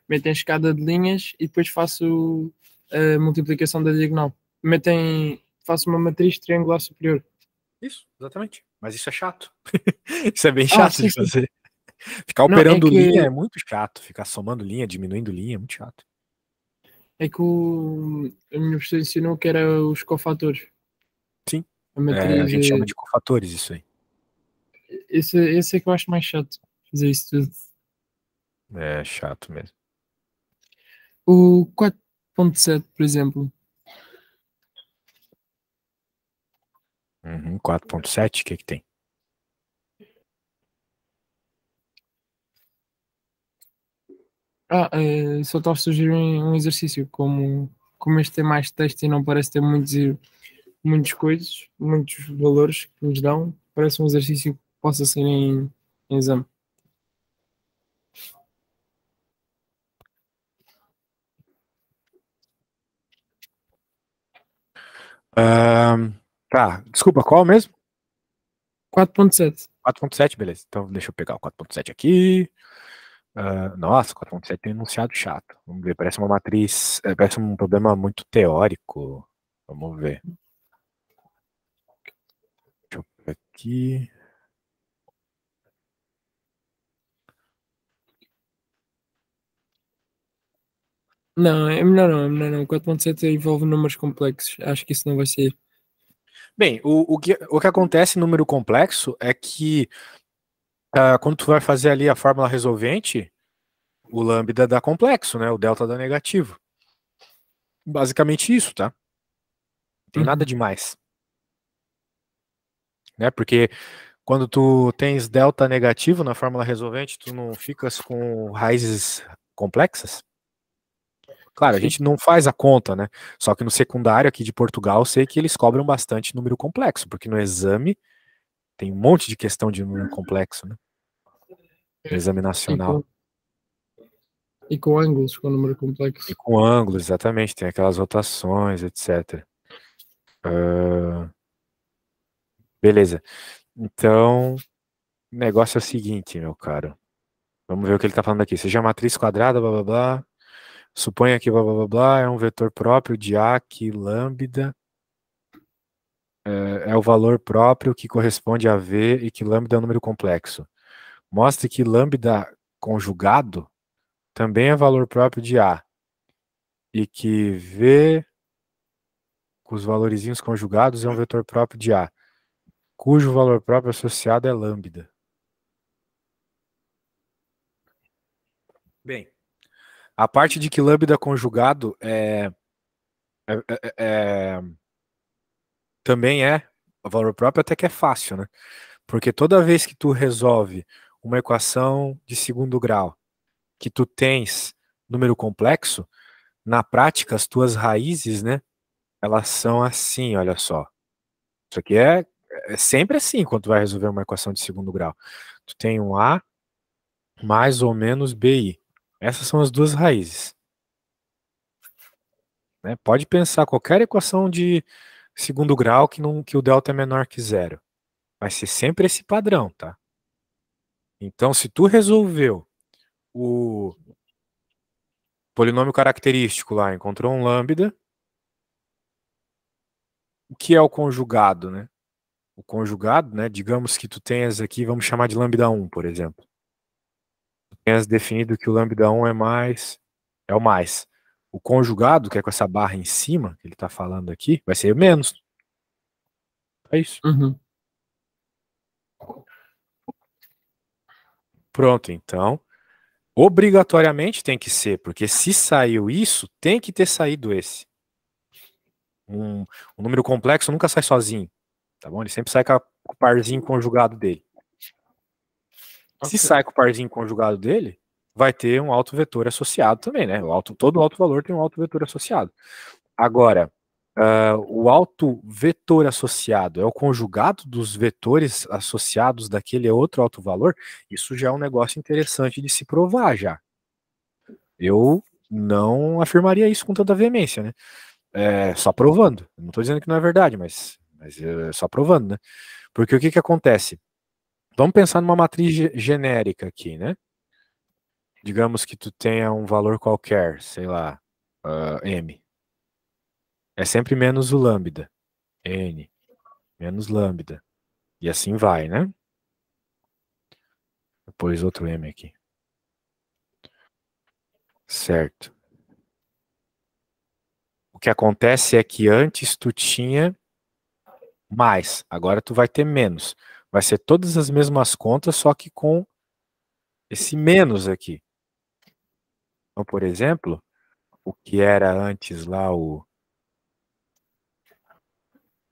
metem a escada de linhas e depois faço a multiplicação da diagonal. Faço uma matriz triangular superior. Isso, exatamente. Mas isso é chato. Isso é bem Ah, chato sim, de sim. fazer. Ficar Não, é operando linha é que, muito chato. Ficar somando linha, diminuindo linha é muito chato. a minha professora ensinou que era os cofatores. Sim. A A matriz. gente chama de cofatores isso aí. Esse é que eu acho mais chato, fazer isso tudo. É chato mesmo. O 4,7, por exemplo. 4.7, o que que tem? Só estava a sugerir um exercício, como este tem mais texto e não parece ter muitas coisas, muitos valores que nos dão, parece um exercício que possa ser em exame. Ahn, tá, desculpa, qual mesmo? 4,7. 4.7, beleza. Então deixa eu pegar o 4.7 aqui. Nossa, 4.7 tem um enunciado chato. Vamos ver, parece uma matriz, parece um problema muito teórico. Vamos ver. Deixa eu ver aqui. Não, é melhor não, é melhor não. 4,7 envolve números complexos. Acho que isso não vai ser. Bem, o que acontece em número complexo é que quando tu vai fazer ali a fórmula resolvente, o lambda dá complexo, né? O delta dá negativo. Basicamente isso, tá? Não tem nada Uhum. demais. Né? Porque quando tu tens delta negativo na fórmula resolvente, tu não ficas com raízes complexas? Claro, a Sim. gente não faz a conta, né? Só que no secundário aqui de Portugal, eu sei que eles cobram bastante número complexo, porque no exame tem um monte de questão de número complexo, né? No exame E nacional. com, e com ângulos, com número E complexo. com ângulo, exatamente, tem aquelas rotações, etc. Beleza. Então, o negócio é o seguinte, meu caro. Vamos ver o que ele está falando aqui. Seja matriz quadrada, blá blá blá. Suponha que blá blá blá blá é um vetor próprio de A que lambda é o valor próprio que corresponde a V e que lambda é um número complexo. Mostre que lambda conjugado também é valor próprio de A e que V com os valorizinhos conjugados é um vetor próprio de A, cujo valor próprio associado é lambda. Bem, a parte de que lambda conjugado é, é- é- também é valor próprio, até que é fácil, né? Porque toda vez que tu resolve uma equação de segundo grau, que tu tens número complexo, na prática as tuas raízes, né, elas são assim, olha só. Isso aqui é sempre assim quando tu vai resolver uma equação de segundo grau. Tu tem um A mais ou menos BI. Essas são as duas raízes. Né? Pode pensar qualquer equação de segundo grau que o delta é menor que zero. Vai ser sempre esse padrão, tá? Então, se tu resolveu o polinômio característico lá, encontrou um lambda, o que é o conjugado, né? O conjugado, né? Digamos que tu tenhas aqui, vamos chamar de lambda 1, por exemplo. Tu tenhas definido que o lambda 1 é o mais. O conjugado, que é com essa barra em cima, que ele está falando aqui, vai ser menos. É isso. Uhum. Pronto, então. Obrigatoriamente tem que ser, porque se saiu isso, tem que ter saído esse. Um número complexo nunca sai sozinho, tá bom? Ele sempre sai com o parzinho conjugado dele. Se sai com o parzinho conjugado dele, vai ter um autovetor associado também, né? Todo alto valor tem um autovetor associado. Agora, o autovetor associado é o conjugado dos vetores associados daquele outro alto valor. Isso já é um negócio interessante de se provar já. Eu não afirmaria isso com tanta veemência, né? Só provando. Não estou dizendo que não é verdade, mas só provando, né? Porque o que acontece? Vamos pensar numa matriz genérica aqui, né? Digamos que tu tenha um valor qualquer, sei lá, m. É sempre menos o lambda. N menos lambda. E assim vai, né? Depois outro m aqui. Certo. O que acontece é que antes tu tinha mais, agora tu vai ter menos. Vai ser todas as mesmas contas, só que com esse menos aqui. Então, por exemplo, o que era antes lá o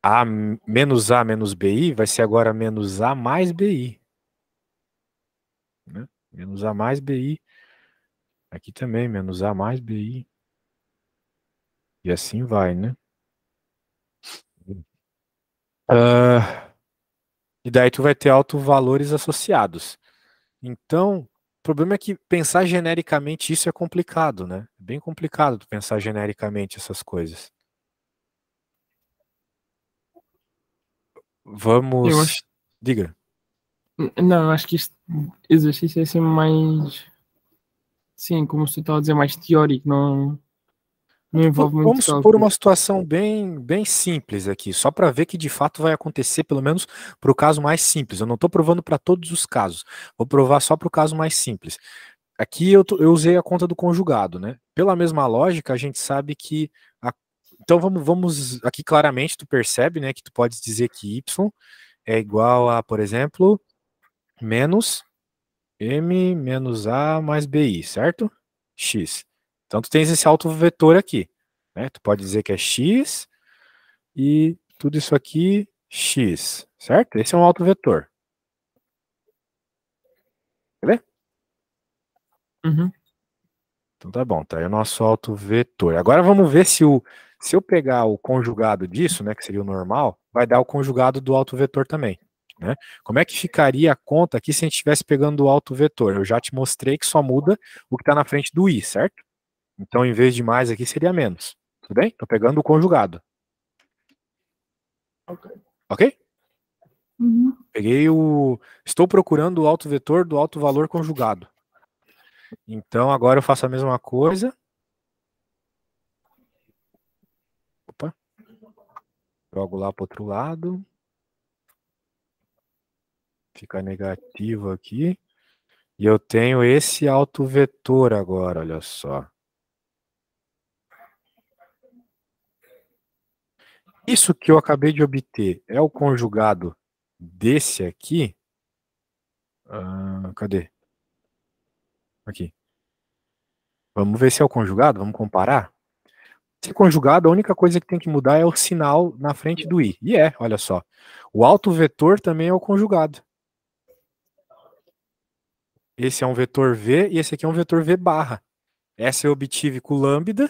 A menos BI vai ser agora menos A mais BI. Né? Menos A mais BI. Aqui também, menos A mais BI. E assim vai, né? E daí tu vai ter autovalores associados. Então, o problema é que pensar genericamente isso é complicado, né? É bem complicado tu pensar genericamente essas coisas. Vamos. Diga. Não, eu acho que este exercício é sempre mais. Sim, como você estava a dizer, mais teórico, não envolve muito Vamos supor cálculo. uma situação bem simples aqui, só para ver que de fato vai acontecer, pelo menos para o caso mais simples. Eu não estou provando para todos os casos, vou provar só para o caso mais simples. Aqui eu usei a conta do conjugado, né? Pela mesma lógica, a gente sabe que. Então vamos. Aqui claramente tu percebe, né, que tu pode dizer que y é igual a, por exemplo, menos m menos a mais bi, certo? X. Então tu tens esse autovetor aqui. Né? Tu pode dizer que é x e tudo isso aqui x, certo? Esse é um autovetor. Quer ver? Uhum. Então tá bom, tá aí o nosso autovetor. Agora vamos ver se eu pegar o conjugado disso, né, que seria o normal, vai dar o conjugado do autovetor também. Né? Como é que ficaria a conta aqui se a gente estivesse pegando o autovetor? Eu já te mostrei que só muda o que está na frente do i, certo? Então, em vez de mais aqui, seria menos. Tudo bem? Estou pegando o conjugado. Ok? Uhum. Peguei o. Estou procurando o autovetor do alto valor conjugado. Então, agora eu faço a mesma coisa. Opa. Jogo lá para o outro lado. Fica negativo aqui. E eu tenho esse autovetor agora, olha só. Isso que eu acabei de obter é o conjugado desse aqui? Cadê? Aqui. Vamos ver se é o conjugado, vamos comparar. Se é conjugado, a única coisa que tem que mudar é o sinal na frente do i. E olha só. O autovetor também é o conjugado. Esse é um vetor v e esse aqui é um vetor v barra. Essa eu obtive com o lambda.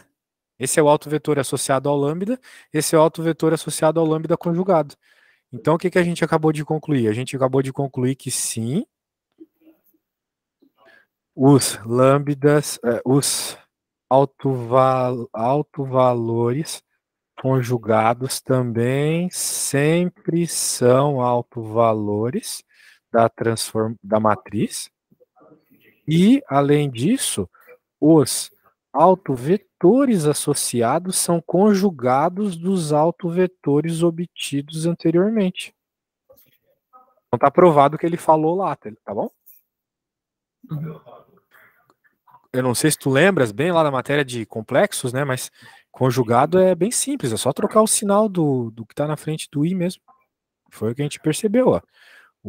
Esse é o autovetor associado ao lambda. Esse é o autovetor associado ao lambda conjugado. Então, o que a gente acabou de concluir? A gente acabou de concluir que sim, os lambdas, os autovalores conjugados também sempre são autovalores da matriz. E, além disso, os autovetores associados são conjugados dos autovetores obtidos anteriormente. Então está provado que ele falou lá, tá bom? Eu não sei se tu lembras bem lá da matéria de complexos, né? Mas conjugado é bem simples, é só trocar o sinal do que está na frente do i mesmo. Foi o que a gente percebeu, ó.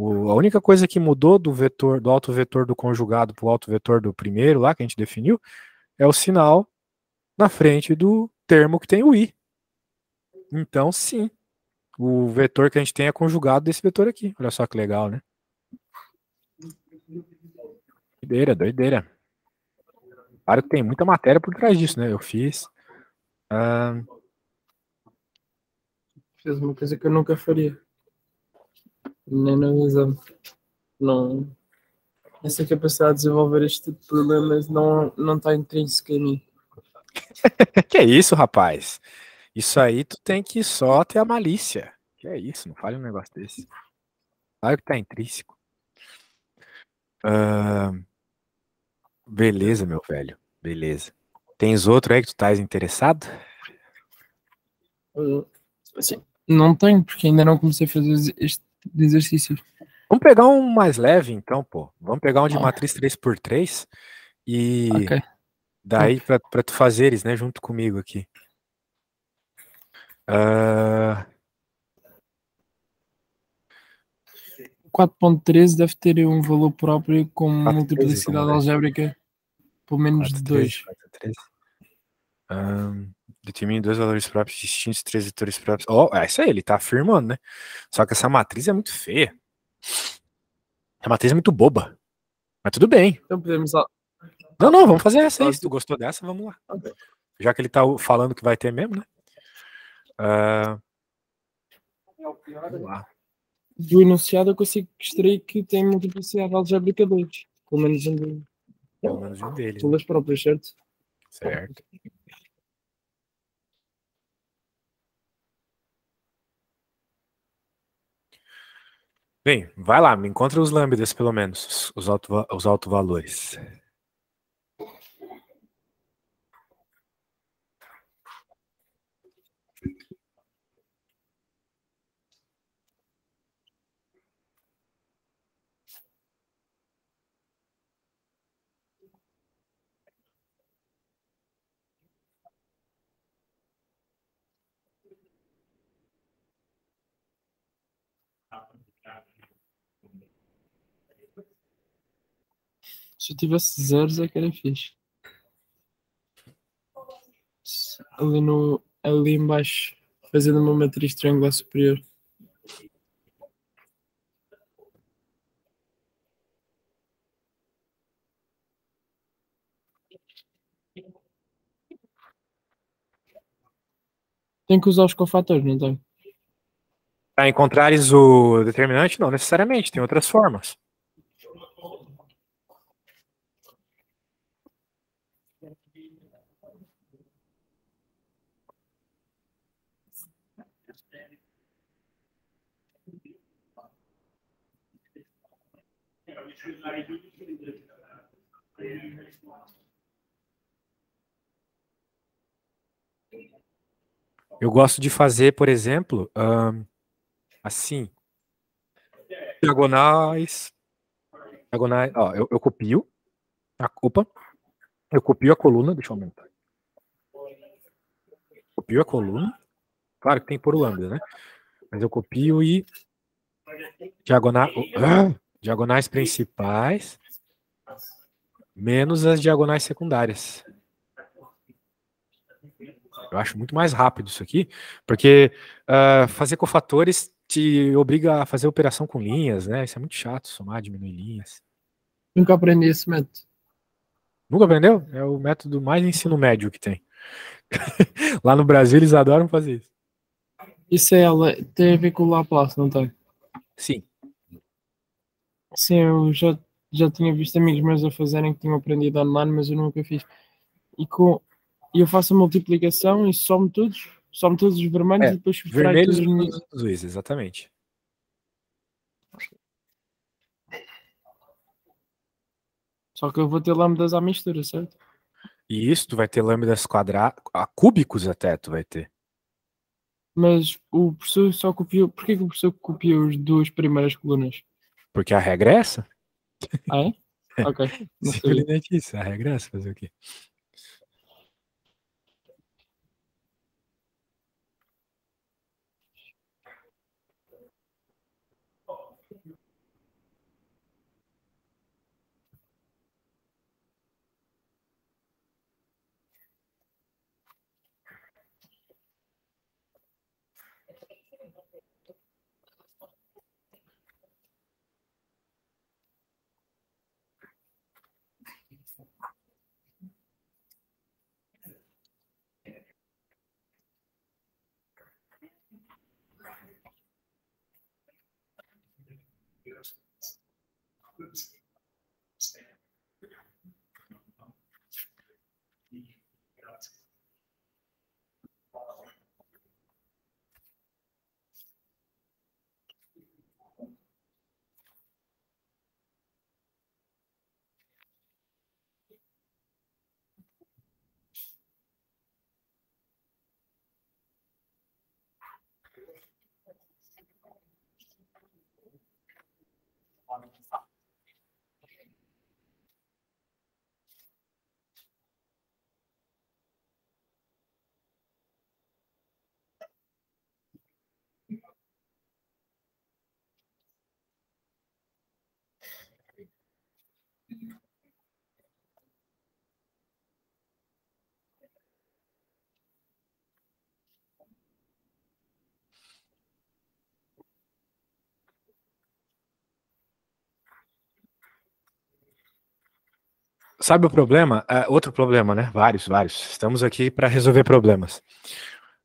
A única coisa que mudou do vetor, do autovetor do conjugado para o autovetor do primeiro lá, que a gente definiu, é o sinal na frente do termo que tem o i. Então, sim, o vetor que a gente tem é conjugado desse vetor aqui. Olha só que legal, né? Doideira, doideira. Claro que tem muita matéria por trás disso, né? Eu fiz. Fez uma coisa que eu nunca faria. Nem no exame. Não. Essa capacidade de desenvolver este tipo de problemas não está intrínseca em mim. Que é isso, rapaz? Isso aí tu tem que só ter a malícia. Que é isso, não fale um negócio desse. Claro que tá intrínseco. Beleza, meu velho. Beleza. Tens outro aí que tu estás interessado? Assim, não tenho, porque ainda não comecei a fazer este tipo de exercícios. Vamos pegar um mais leve, então, pô. Vamos pegar um de matriz 3x3 e Ok. daí para tu fazeres, né, junto comigo aqui. 4.13 deve ter um valor próprio com 4x13, vamos multiplicidade ver. algébrica pelo menos de 2. 4x13. Determine dois valores próprios distintos, três vetores próprios. Oh, é isso aí, ele tá afirmando, né? Só que essa matriz é muito feia. A matriz é muito boba. Mas tudo bem. Então podemos. Não, vamos fazer essa aí. Se tu gostou dessa, vamos lá. Okay. Já que ele tá falando que vai ter mesmo, né? Vamos lá. Do enunciado eu consigo extrair que tem multiplicidade algébrica 2. Pelo menos um deles. Todas próprias, certo? Certo. Bem, vai lá, me encontra os lambdas, pelo menos, os autovalores. Se eu tivesse zeros é que era fixe. Ali embaixo, fazendo uma matriz triangular superior. Tem que usar os cofatores, não tem? Para encontrares o determinante, não necessariamente, tem outras formas. Eu gosto de fazer, por exemplo, assim, diagonais, ó, eu copio, eu copio a coluna, deixa eu aumentar. Copio a coluna, claro que tem que pôr o lambda, né? Mas eu copio e diagonais principais menos as diagonais secundárias. Eu acho muito mais rápido isso aqui, porque fazer cofatores te obriga a fazer operação com linhas, né? Isso é muito chato, somar, diminuir linhas. Nunca aprendi esse método. Nunca aprendeu? É o método mais ensino médio que tem. Lá no Brasil eles adoram fazer isso. Isso tem a ver com o Laplace, não tem? Sim. Sim, eu já tinha visto amigos meus a fazerem que tinham aprendido online, mas eu nunca fiz. E eu faço a multiplicação e somo todos os vermelhos e depois subtraio Vermelhos todos os menos negros. azuis, exatamente. Só que eu vou ter lambdas à mistura, certo? E isso tu vai ter lambdas quadrados, cúbicos até tu vai ter. Mas o professor só copiou. Porquê que o professor copiou as duas primeiras colunas? Porque a regra é essa. Ah, é? Ok. Não sabia. Simplesmente isso, a regra é essa, fazer o quê? Sabe o problema? Outro problema, né? Vários. Estamos aqui para resolver problemas.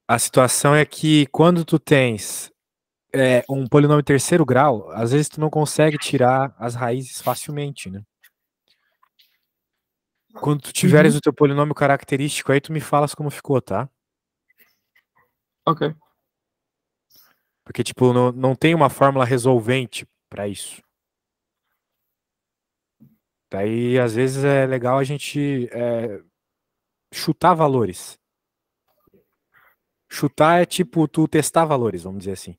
A situação é que quando tu tens um polinômio terceiro grau, às vezes tu não consegue tirar as raízes facilmente, né? Quando tu tiveres o teu polinômio característico, aí tu me falas como ficou, tá? Ok. Porque, tipo, não tem uma fórmula resolvente para isso. Daí, às vezes, é legal a gente chutar valores. Chutar é tipo tu testar valores, vamos dizer assim.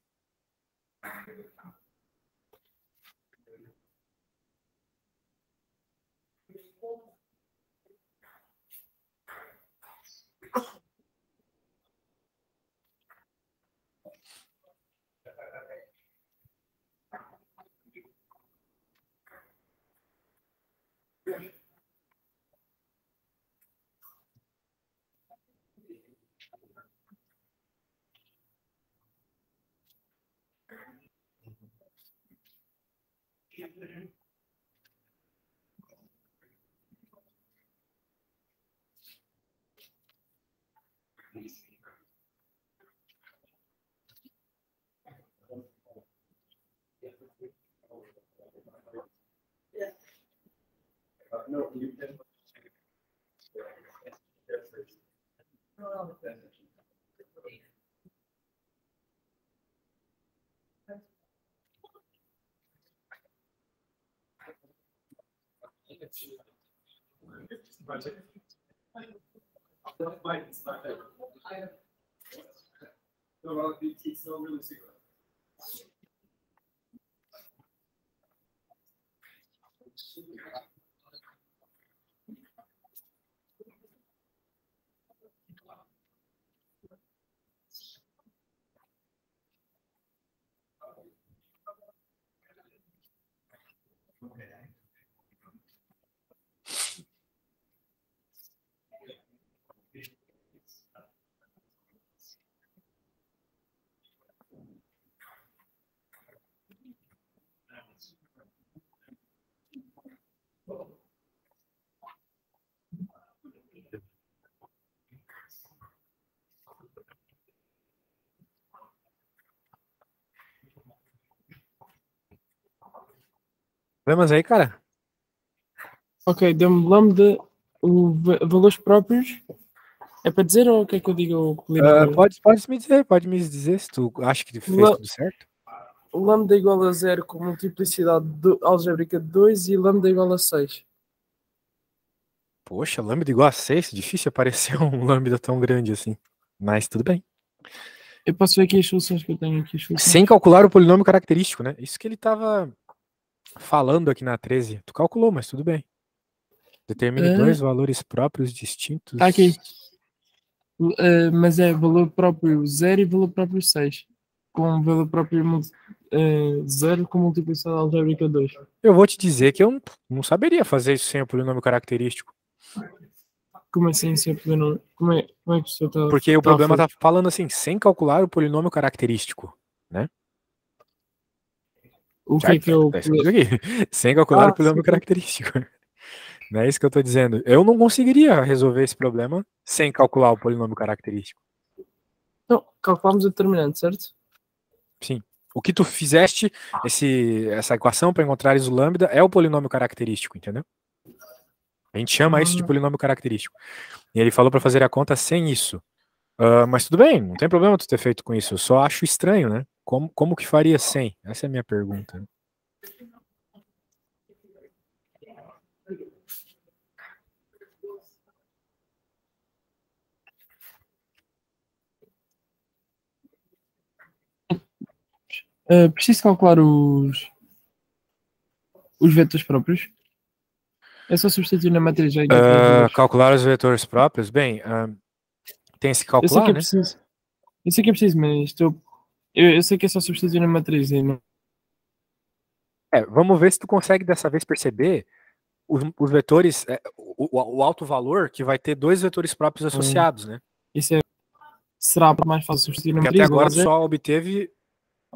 Problemas aí, cara? Ok, deu-me lambda, valores próprios. É para dizer ou o que é que eu digo? Pode me dizer se tu acha que fez tudo certo. Lambda igual a 0 com multiplicidade algébrica de 2 e lambda igual a 6. Poxa, lambda igual a 6, difícil aparecer um lambda tão grande assim. Mas tudo bem. Eu posso ver aqui as soluções que eu tenho aqui. Sem calcular o polinômio característico, né? Isso que ele estava falando aqui na 13. Tu calculou, mas tudo bem. Determine dois valores próprios distintos. Está aqui. Mas é valor próprio 0 e valor próprio 6. Com valor próprio 0 com multiplicidade algébrica 2. Eu vou te dizer que eu não saberia fazer isso sem o polinômio característico. Como assim, sem polinômio? Como é que o senhor está? Porque o problema está falando assim, sem calcular o polinômio característico, né? O que é que eu... Tá escrito aqui. Sem calcular o polinômio característico. Não é isso que eu estou dizendo. Eu não conseguiria resolver esse problema sem calcular o polinômio característico. Então, calculamos o determinante, certo? Sim. O que tu fizeste, essa equação para encontrares o lambda é o polinômio característico, entendeu? A gente chama isso de polinômio característico. E ele falou para fazer a conta sem isso. Mas tudo bem, não tem problema tu ter feito com isso. Eu só acho estranho, né? Como que faria sem? Essa é a minha pergunta. Preciso calcular os vetores próprios. É só substituir na matriz. Já calcular os vetores próprios? Bem, tem que se calcular, eu sei que é né? preciso. Eu sei que é preciso, mas eu sei que é só substituir na matriz. Não... Vamos ver se tu consegue dessa vez perceber os vetores, o alto valor que vai ter dois vetores próprios associados, né? Isso será mais fácil substituir na Porque matriz? até agora tu só obteve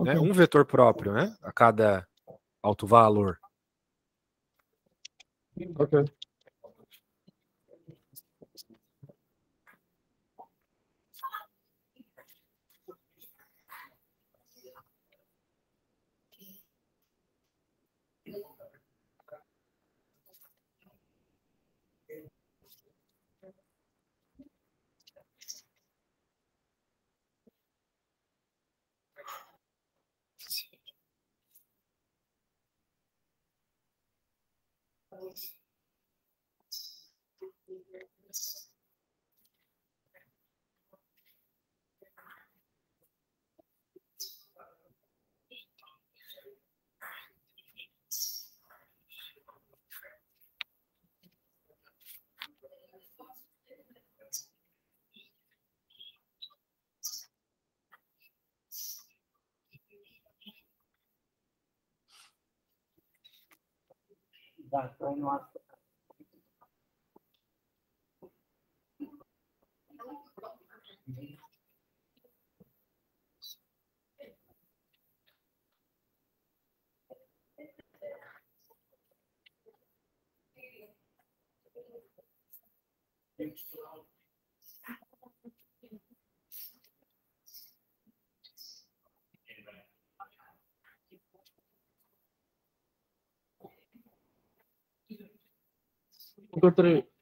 né, um vetor próprio, né? A cada alto valor. Ok.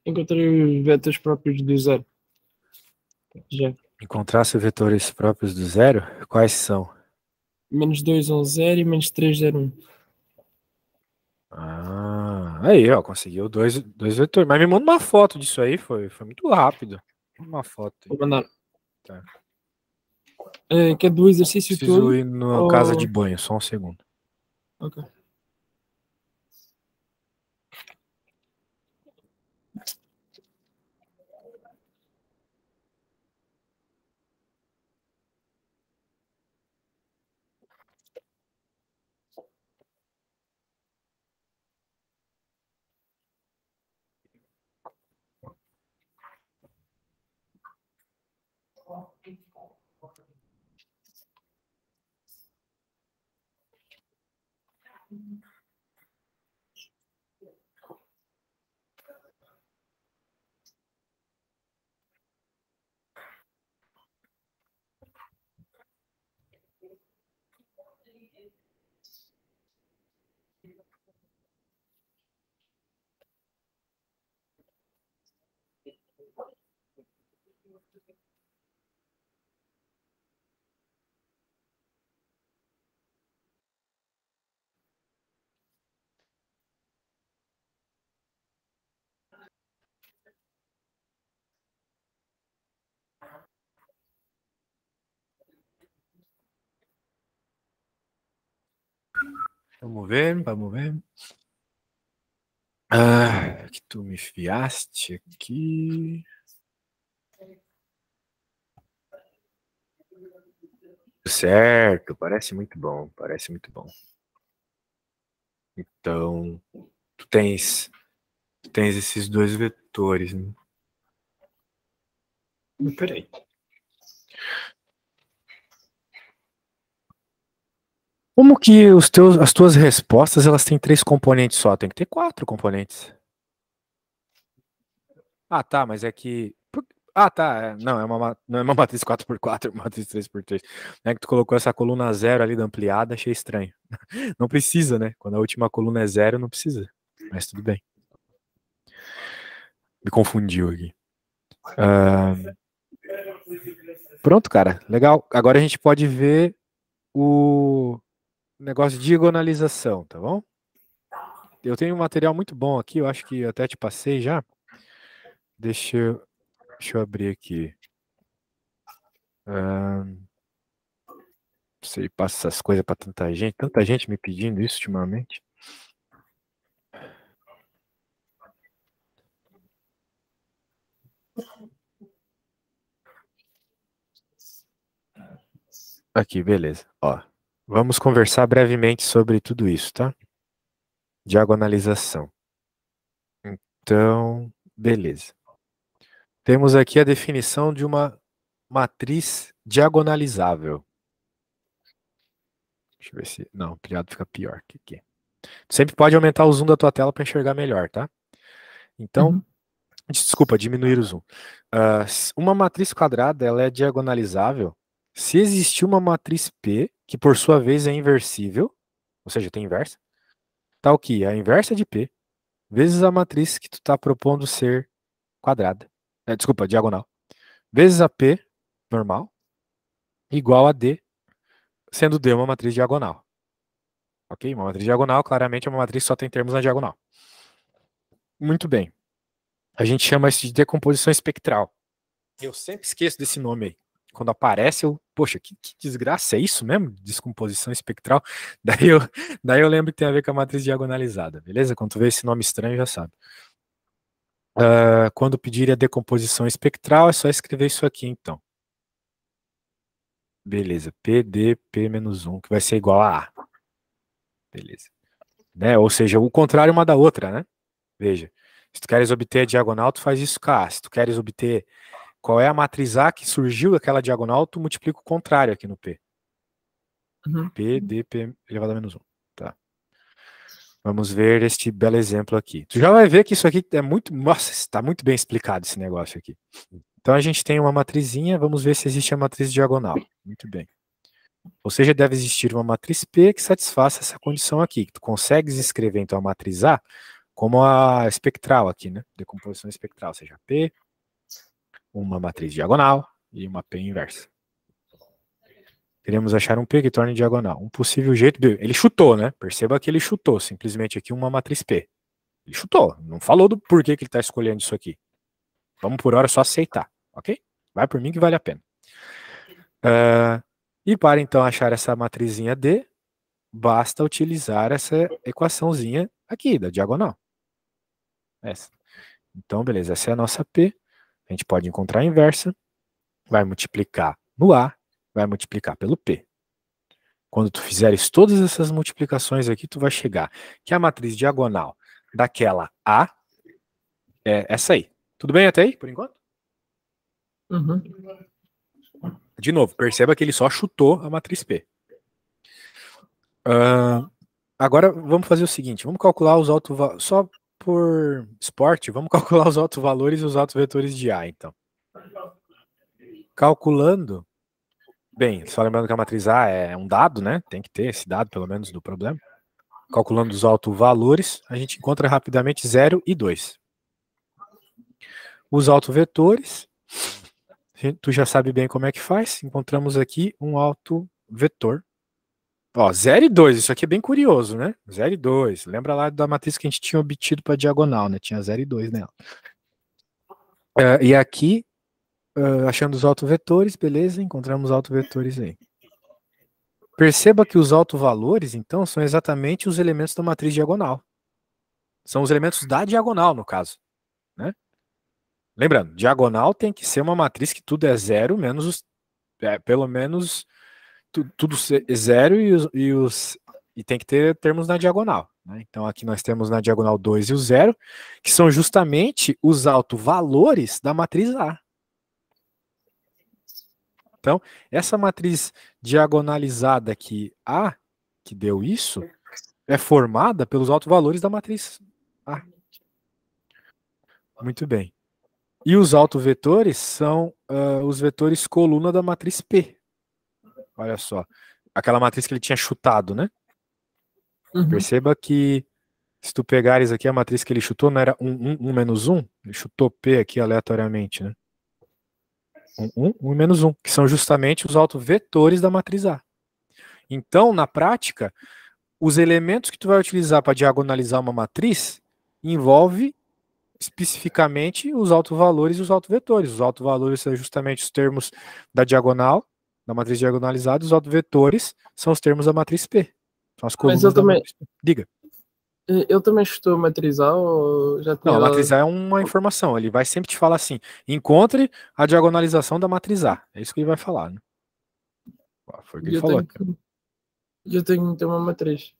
Encontrei os vetores próprios do zero. Já. Encontrasse vetores próprios do zero? Quais são? -2, 1, 0 e -3, 0, 1. Aí, ó, conseguiu dois vetores. Mas me manda uma foto disso aí, foi muito rápido. Uma foto aí. Vou mandar. Tá. Quer do exercício Preciso todo? ir na casa de banho, só um segundo. Ok. Vamos ver, vamos ver. Que tu me enfiaste aqui. Certo, parece muito bom, parece muito bom. Então, tu tens esses dois vetores, né? Peraí. Como que as tuas respostas elas têm 3 componentes só? Tem que ter 4 componentes. Ah, tá, mas é que Ah, tá. Não, não é uma matriz 4x4, é uma matriz 3x3. Não é que tu colocou essa coluna zero ali da ampliada, achei estranho. Não precisa, né? Quando a última coluna é zero, não precisa. Mas tudo bem. Me confundiu aqui. Pronto, cara. Legal. Agora a gente pode ver o negócio de diagonalização, tá bom? Eu tenho um material muito bom aqui, eu acho que eu até te passei já. Deixa eu abrir aqui. Não sei, passa essas coisas para tanta gente me pedindo isso ultimamente. Aqui, beleza. Ó, vamos conversar brevemente sobre tudo isso, tá? Diagonalização. Então, beleza. Temos aqui a definição de uma matriz diagonalizável. Deixa eu ver se... Não, ampliado fica pior que aqui. Sempre pode aumentar o zoom da tua tela para enxergar melhor, tá? Então, desculpa, diminuir o zoom. Uma matriz quadrada ela é diagonalizável se existir uma matriz P, que por sua vez é inversível, ou seja, tem inversa, tal que a inversa de P, vezes a matriz que tu está propondo ser quadrada. Desculpa, diagonal. Vezes a P, normal, igual a D, sendo D uma matriz diagonal. Ok? Uma matriz diagonal, claramente, é uma matriz que só tem termos na diagonal. Muito bem. A gente chama isso de decomposição espectral. Eu sempre esqueço desse nome aí. Quando aparece, poxa, que desgraça, é isso mesmo? Descomposição espectral. Daí eu lembro que tem a ver com a matriz diagonalizada, beleza? Quando tu vê esse nome estranho, já sabe. Quando pedir a decomposição espectral, é só escrever isso aqui, então. Beleza, PDP-1, que vai ser igual a A. Beleza. Né? Ou seja, o contrário uma da outra, né? Veja, se tu queres obter a diagonal, tu faz isso com a A. Se tu queres obter qual é a matriz A que surgiu daquela diagonal, tu multiplica o contrário aqui no P. P, D, P elevado a menos 1. Tá. Vamos ver este belo exemplo aqui. Tu já vai ver que isso aqui é muito... Nossa, está muito bem explicado esse negócio aqui. Então a gente tem uma matrizinha, vamos ver se existe a matriz diagonal. Muito bem. Ou seja, deve existir uma matriz P que satisfaça essa condição aqui. Tu consegues escrever então a matriz A como a espectral aqui, né? Decomposição espectral, ou seja, P, uma matriz diagonal e uma P inversa. Queremos achar um P que torne diagonal. Um possível jeito... Ele chutou, né? Perceba que ele chutou simplesmente aqui uma matriz P. Ele chutou. Não falou do porquê que ele está escolhendo isso aqui. Vamos por hora só aceitar, ok? Vai por mim que vale a pena. E para então achar essa matrizinha D, basta utilizar essa equaçãozinha aqui, da diagonal. Essa. Então, beleza. Essa é a nossa P. A gente pode encontrar a inversa. Vai multiplicar no A. Vai multiplicar pelo P. Quando tu fizeres todas essas multiplicações aqui, tu vai chegar que a matriz diagonal daquela A é essa aí. Tudo bem até aí, por enquanto? De novo, perceba que ele só chutou a matriz P. Agora vamos fazer o seguinte, vamos calcular os autovalores, só por esporte, vamos calcular os autovalores e os autovetores de A, então. Calculando, bem, só lembrando que a matriz A é um dado, né? Tem que ter esse dado, pelo menos, do problema. Calculando os autovalores, a gente encontra rapidamente 0 e 2. Os autovetores, tu já sabe bem como é que faz. Encontramos aqui um autovetor. Ó, 0 e 2, isso aqui é bem curioso, né? 0 e 2. Lembra lá da matriz que a gente tinha obtido para diagonal, né? Tinha 0 e 2 nela. E aqui, achando os autovetores, beleza, encontramos autovetores aí. Perceba que os autovalores, então, são exatamente os elementos da matriz diagonal. São os elementos da diagonal, no caso, né? Lembrando, diagonal tem que ser uma matriz que tudo é zero, menos os... pelo menos tudo é zero e tem que ter termos na diagonal, né? Então aqui nós temos na diagonal 2 e o 0, que são justamente os autovalores da matriz A. Então, essa matriz diagonalizada aqui, A, que deu isso, é formada pelos autovalores da matriz A. Muito bem. E os autovetores são os vetores coluna da matriz P. Olha só. Aquela matriz que ele tinha chutado, né? Uhum. Perceba que se tu pegares aqui a matriz que ele chutou, não era 1 menos 1? Ele chutou P aqui aleatoriamente, né? 1 e menos 1, que são justamente os autovetores da matriz A. Então, na prática, os elementos que tu vai utilizar para diagonalizar uma matriz envolve especificamente os autovalores e os autovetores. Os autovalores são justamente os termos da diagonal, da matriz diagonalizada, os autovetores são os termos da matriz P. São as Mas colunas da matriz P. Diga. ele também chutou a matriz A ou já Não, tinha a matriz dado? A é uma informação. Ele vai sempre te falar assim: encontre a diagonalização da matriz A. É isso que ele vai falar, né? Foi o que ele Eu falou tenho aqui. eu tenho que ter uma matriz.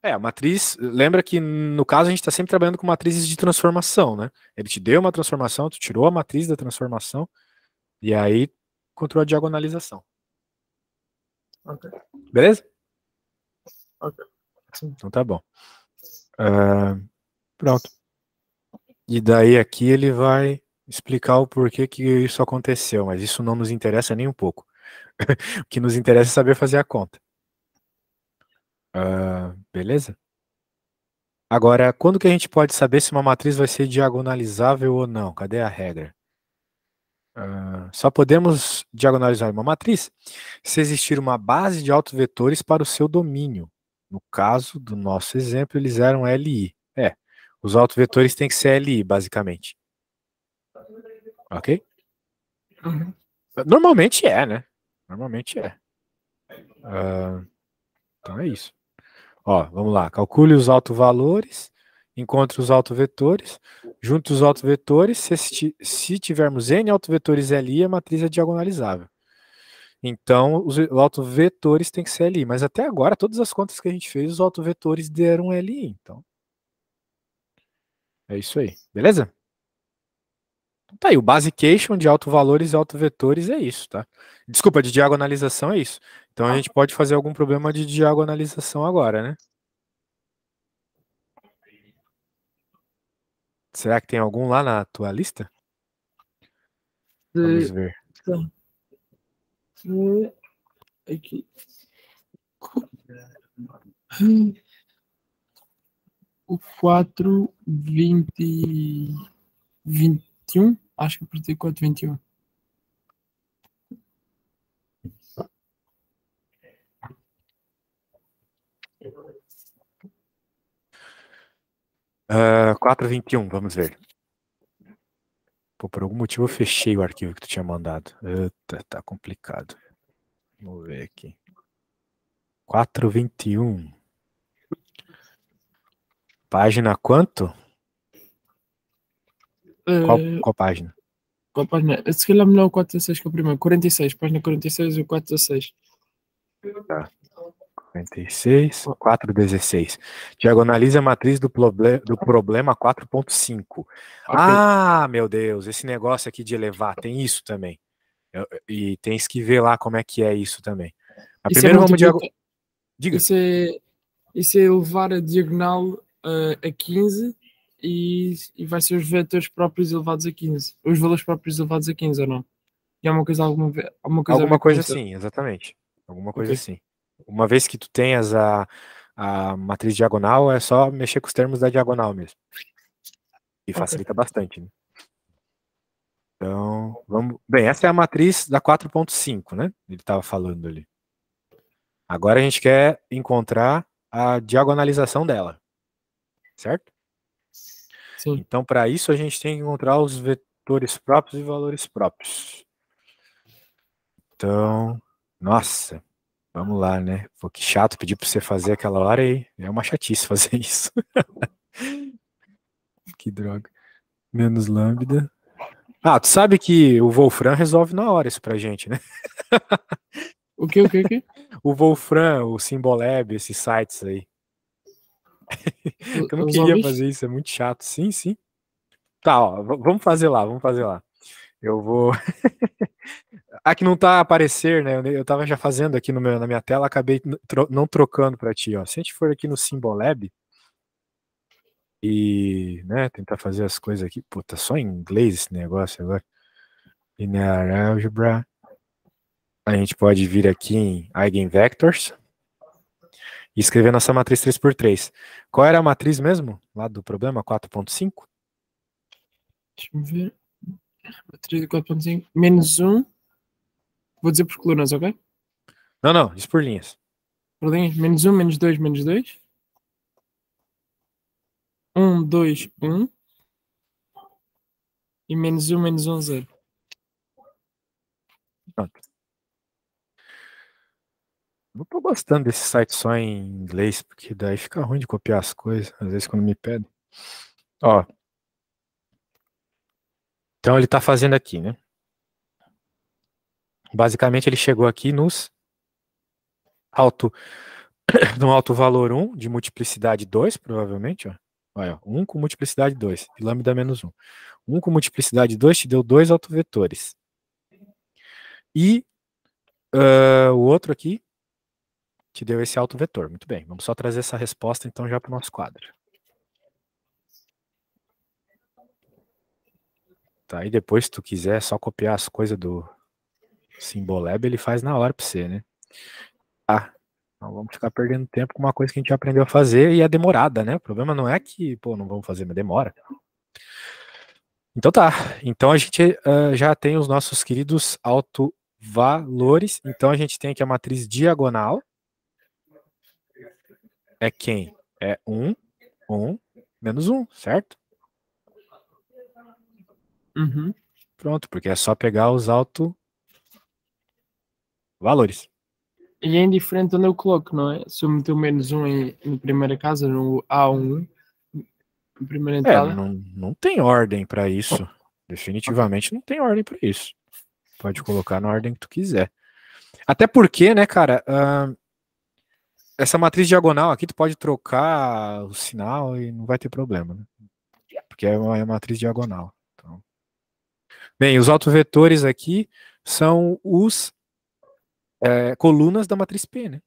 A matriz, lembra que no caso a gente está sempre trabalhando com matrizes de transformação, né? Ele te deu uma transformação, tu tirou a matriz da transformação e aí encontrou a diagonalização. Ok. Beleza? Ok. Sim. Então tá bom. Pronto. E daí aqui ele vai explicar o porquê que isso aconteceu, mas isso não nos interessa nem um pouco. O que nos interessa é saber fazer a conta. Beleza? Agora, quando que a gente pode saber se uma matriz vai ser diagonalizável ou não? Cadê a regra? Só podemos diagonalizar uma matriz se existir uma base de autovetores para o seu domínio. No caso do nosso exemplo, eles eram LI. Os autovetores têm que ser LI, basicamente. Ok? Uhum. Normalmente é, né? Normalmente é. Então é isso. Ó, vamos lá. Calcule os autovalores, encontre os autovetores, junte os autovetores. Se tivermos N autovetores LI, a matriz é diagonalizável. Então, os autovetores têm que ser LI. Mas até agora, todas as contas que a gente fez, os autovetores deram LI. Então, é isso aí. Beleza? Tá aí, o basication de autovalores e autovetores é isso, tá? Desculpa, de diagonalização é isso. Então a gente pode fazer algum problema de diagonalização agora, né? Será que tem algum lá na tua lista? Vamos ver. Aqui. O 4, 20, 21. Acho que eu apertei 4, 21. Uh, 421, vamos ver. Pô, por algum motivo eu fechei o arquivo que tu tinha mandado. Tá complicado. Vamos ver aqui. 421. Página quanto? Qual página? Qual página? Se calhar melhor o 416 que é o primeiro. 46, página 46 e o 416. Tá. 46, 416. Diagonalize a matriz do problema 4.5. Okay. Ah, meu Deus, esse negócio aqui de elevar, tem isso também. E tem que ver lá como é que é isso também. Mas primeiro vamos Diga. Isso é elevar a diagonal a 15 e vai ser os vetores próprios elevados a 15. Os valores próprios elevados a 15 ou não? E há alguma coisa a ver com coisa isso? Assim, exatamente. Alguma coisa assim. Uma vez que tu tenhas a matriz diagonal, é só mexer com os termos da diagonal mesmo. E facilita bastante, né? Então, vamos. Bem, essa é a matriz da 4.5, né? Ele estava falando ali. Agora a gente quer encontrar a diagonalização dela. Certo? Sim. Então, para isso, a gente tem que encontrar os vetores próprios e valores próprios. Então, nossa, vamos lá, né? Pô, que chato pedir para você fazer aquela hora aí. É uma chatice fazer isso. Que droga. Menos lambda. Ah, tu sabe que o Wolfram resolve na hora isso pra gente, né? O quê? O Wolfram, o Symbolab, esses sites aí. Eu não queria fazer isso, é muito chato. Sim, sim. Tá, ó, vamos fazer lá. Eu vou... Aqui não tá a aparecer, né? Eu tava já fazendo aqui na minha tela, acabei não trocando para ti, ó. Se a gente for aqui no Symbolab, e, né, tentar fazer as coisas aqui. Pô, tá só em inglês esse negócio agora. Linear Algebra. A gente pode vir aqui em Eigenvectors e escrever nossa matriz 3x3. Qual era a matriz mesmo? Lá do problema 4.5? Deixa-me ver. Matriz de 4.5. Menos 1. Vou dizer por colunas, ok? Não, diz por linhas. Por linhas. Menos 1, menos 2, menos 2. 1, 2, 1. E menos 1, menos 1, 0. Pronto. Não tô gostando desse site só em inglês, porque daí fica ruim de copiar as coisas, às vezes quando me pedem. Ó. Então ele tá fazendo aqui, né? Basicamente ele chegou aqui nos no alto valor 1 de multiplicidade 2, provavelmente, ó. Olha, 1 com multiplicidade 2, e lambda menos 1. 1 com multiplicidade 2 te deu 2 autovetores. E o outro aqui te deu esse autovetor. Muito bem, vamos só trazer essa resposta então já para o nosso quadro. Tá, e depois se tu quiser só copiar as coisas do Symbolab, ele faz na hora para você, né? Tá. Não vamos ficar perdendo tempo com uma coisa que a gente aprendeu a fazer e é demorada, né? O problema não é que, pô, não vamos fazer, mas demora. Então tá. Então a gente já tem os nossos queridos autovalores. Então a gente tem aqui a matriz diagonal. É quem? É 1, 1, menos 1, certo? Uhum. Pronto, porque é só pegar os autovalores. E é indiferente onde eu coloco, não é? Se eu meter o menos 1 na primeira casa, no A1, na primeira entrada. Não tem ordem para isso. Definitivamente não tem ordem para isso. Pode colocar na ordem que tu quiser. Até porque, né, cara, essa matriz diagonal aqui tu pode trocar o sinal e não vai ter problema, né? Porque é uma matriz diagonal. Então. Bem, os autovetores aqui são os colunas da matriz P, né?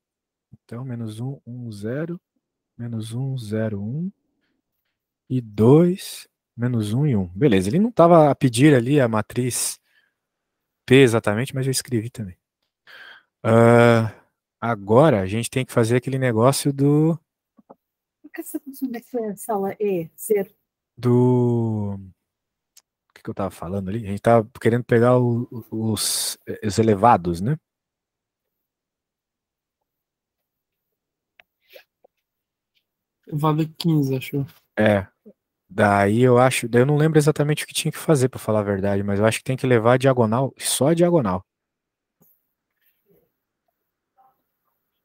Então, menos 1, 1, 0, menos 1, 0, 1 e 2, menos 1 e 1. Beleza, ele não estava a pedir ali a matriz P exatamente, mas eu escrevi também. Agora a gente tem que fazer aquele negócio do... Por que essa função dessa sala é ser? O que eu estava falando ali? A gente estava querendo pegar os elevados, né? Elevado a 15, acho. Daí eu não lembro exatamente o que tinha que fazer, para falar a verdade, mas eu acho que tem que levar a diagonal, só a diagonal.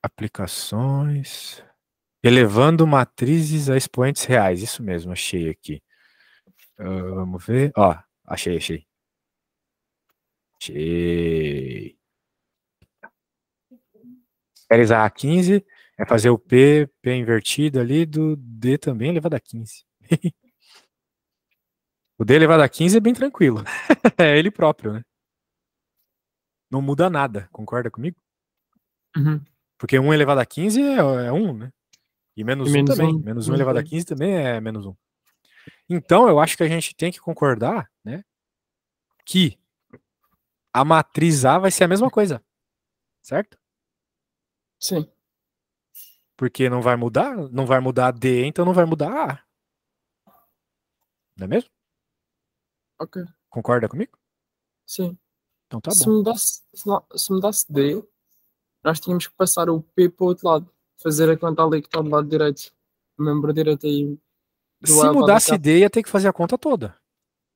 Aplicações. Elevando matrizes a expoentes reais. Isso mesmo, achei aqui. Vamos ver. Ó, achei. Achei. Queres a 15 é fazer o P invertido ali, do D também elevado a 15. O D elevado a 15 é bem tranquilo. É ele próprio, né? Não muda nada, concorda comigo? Uhum. Porque 1 elevado a 15 é 1, né? E menos 1 também. Menos 1 elevado a 15 também é menos 1. Então, eu acho que a gente tem que concordar, né? Que a matriz A vai ser a mesma coisa. Certo? Sim. Porque não vai mudar a D, então não vai mudar a A. Não é mesmo? Ok. Concorda comigo? Sim. Então tá Se bom. mudasse D, nós tínhamos que passar o P para o outro lado. Fazer a conta ali que está do lado direito. O membro direito aí do Se A elevado a mudasse K. D, ia ter que fazer a conta toda.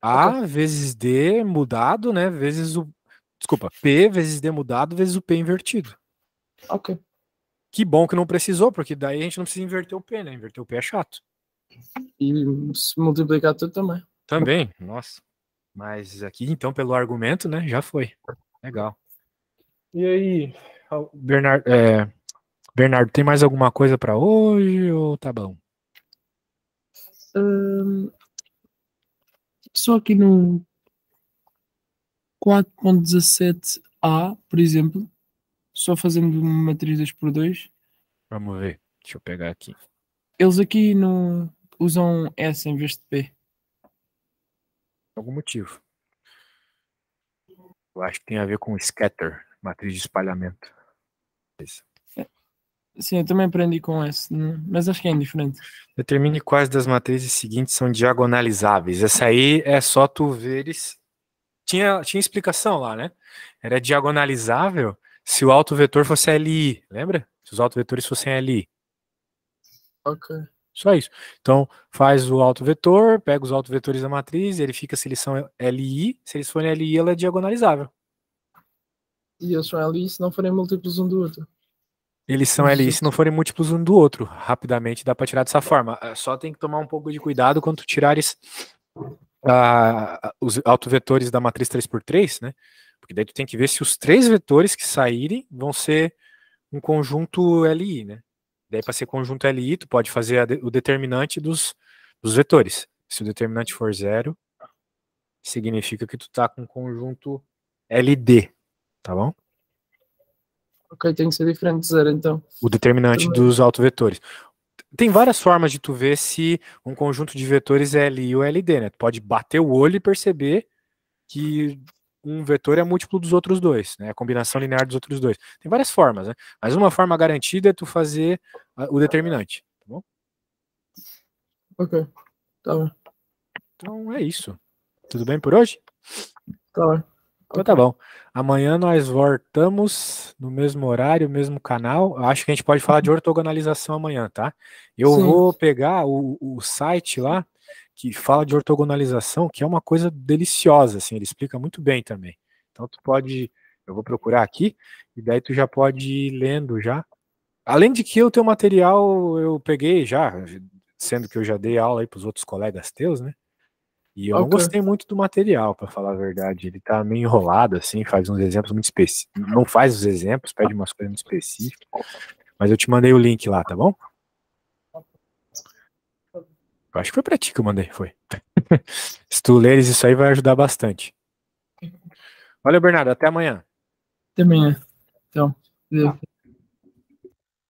A Ok. vezes D mudado, né? Vezes o. Desculpa, P vezes D mudado vezes o P invertido. Ok. Que bom que não precisou, porque daí a gente não precisa inverter o P, né? Inverter o P é chato. E se multiplicar tudo também. Também, nossa. Mas aqui, então, pelo argumento, né? Já foi. Legal. E aí, Bernardo, tem mais alguma coisa para hoje ou tá bom? Só aqui no 4.17a, por exemplo, só fazendo uma matriz 2x2, Vamos ver. Deixa eu pegar aqui. eles aqui no usam S em vez de P? Por algum motivo. Eu acho que tem a ver com scatter, matriz de espalhamento. Isso. Sim, eu também aprendi com S, mas acho que é indiferente. Determine quais das matrizes seguintes são diagonalizáveis. Essa aí é só tu veres. Tinha explicação lá, né? Era diagonalizável se o autovetor fosse LI, lembra? Se os autovetores fossem LI. Ok. Só isso. Então, faz o autovetor, pega os autovetores da matriz, verifica se eles são LI. Se eles forem LI, ela é diagonalizável. E eles são ali se não forem múltiplos um do outro. Eles são LI se não forem múltiplos um do outro. Rapidamente dá para tirar dessa forma. Só tem que tomar um pouco de cuidado quando tu tirares os autovetores da matriz 3x3, né? Porque daí tu tem que ver se os 3 vetores que saírem vão ser um conjunto LI, né? Daí para ser conjunto LI, tu pode fazer o determinante dos vetores. Se o determinante for 0, significa que tu tá com um conjunto LD, tá bom? Ok, tem que ser diferente de 0, então. O determinante Primeiro. dos autovetores. Tem várias formas de tu ver se um conjunto de vetores é LI ou LD, né? Tu pode bater o olho e perceber que um vetor é múltiplo dos outros dois, né? A combinação linear dos outros dois. Tem várias formas, né? Mas uma forma garantida é tu fazer o determinante, tá bom? Ok, tá bem. Então é isso. Tudo bem por hoje? Tá bem. Então tá bom. Amanhã nós voltamos no mesmo horário, mesmo canal. Acho que a gente pode falar de ortogonalização amanhã, tá? Eu Sim. vou pegar o site lá que fala de ortogonalização, que é uma coisa deliciosa, assim, ele explica muito bem também. Então tu pode, eu vou procurar aqui, e daí tu já pode ir lendo já. Além de que o teu material eu peguei já, sendo que eu já dei aula aí para os outros colegas teus, né? E eu não Ok. gostei muito do material, para falar a verdade. Ele tá meio enrolado, assim, faz uns exemplos muito específicos. Não faz os exemplos, pede umas coisas muito específicas. Mas eu te mandei o link lá, tá bom? Eu acho que foi pra ti que eu mandei, foi. Se tu leres isso aí, vai ajudar bastante. Valeu, Bernardo. Até amanhã. Até amanhã. Então,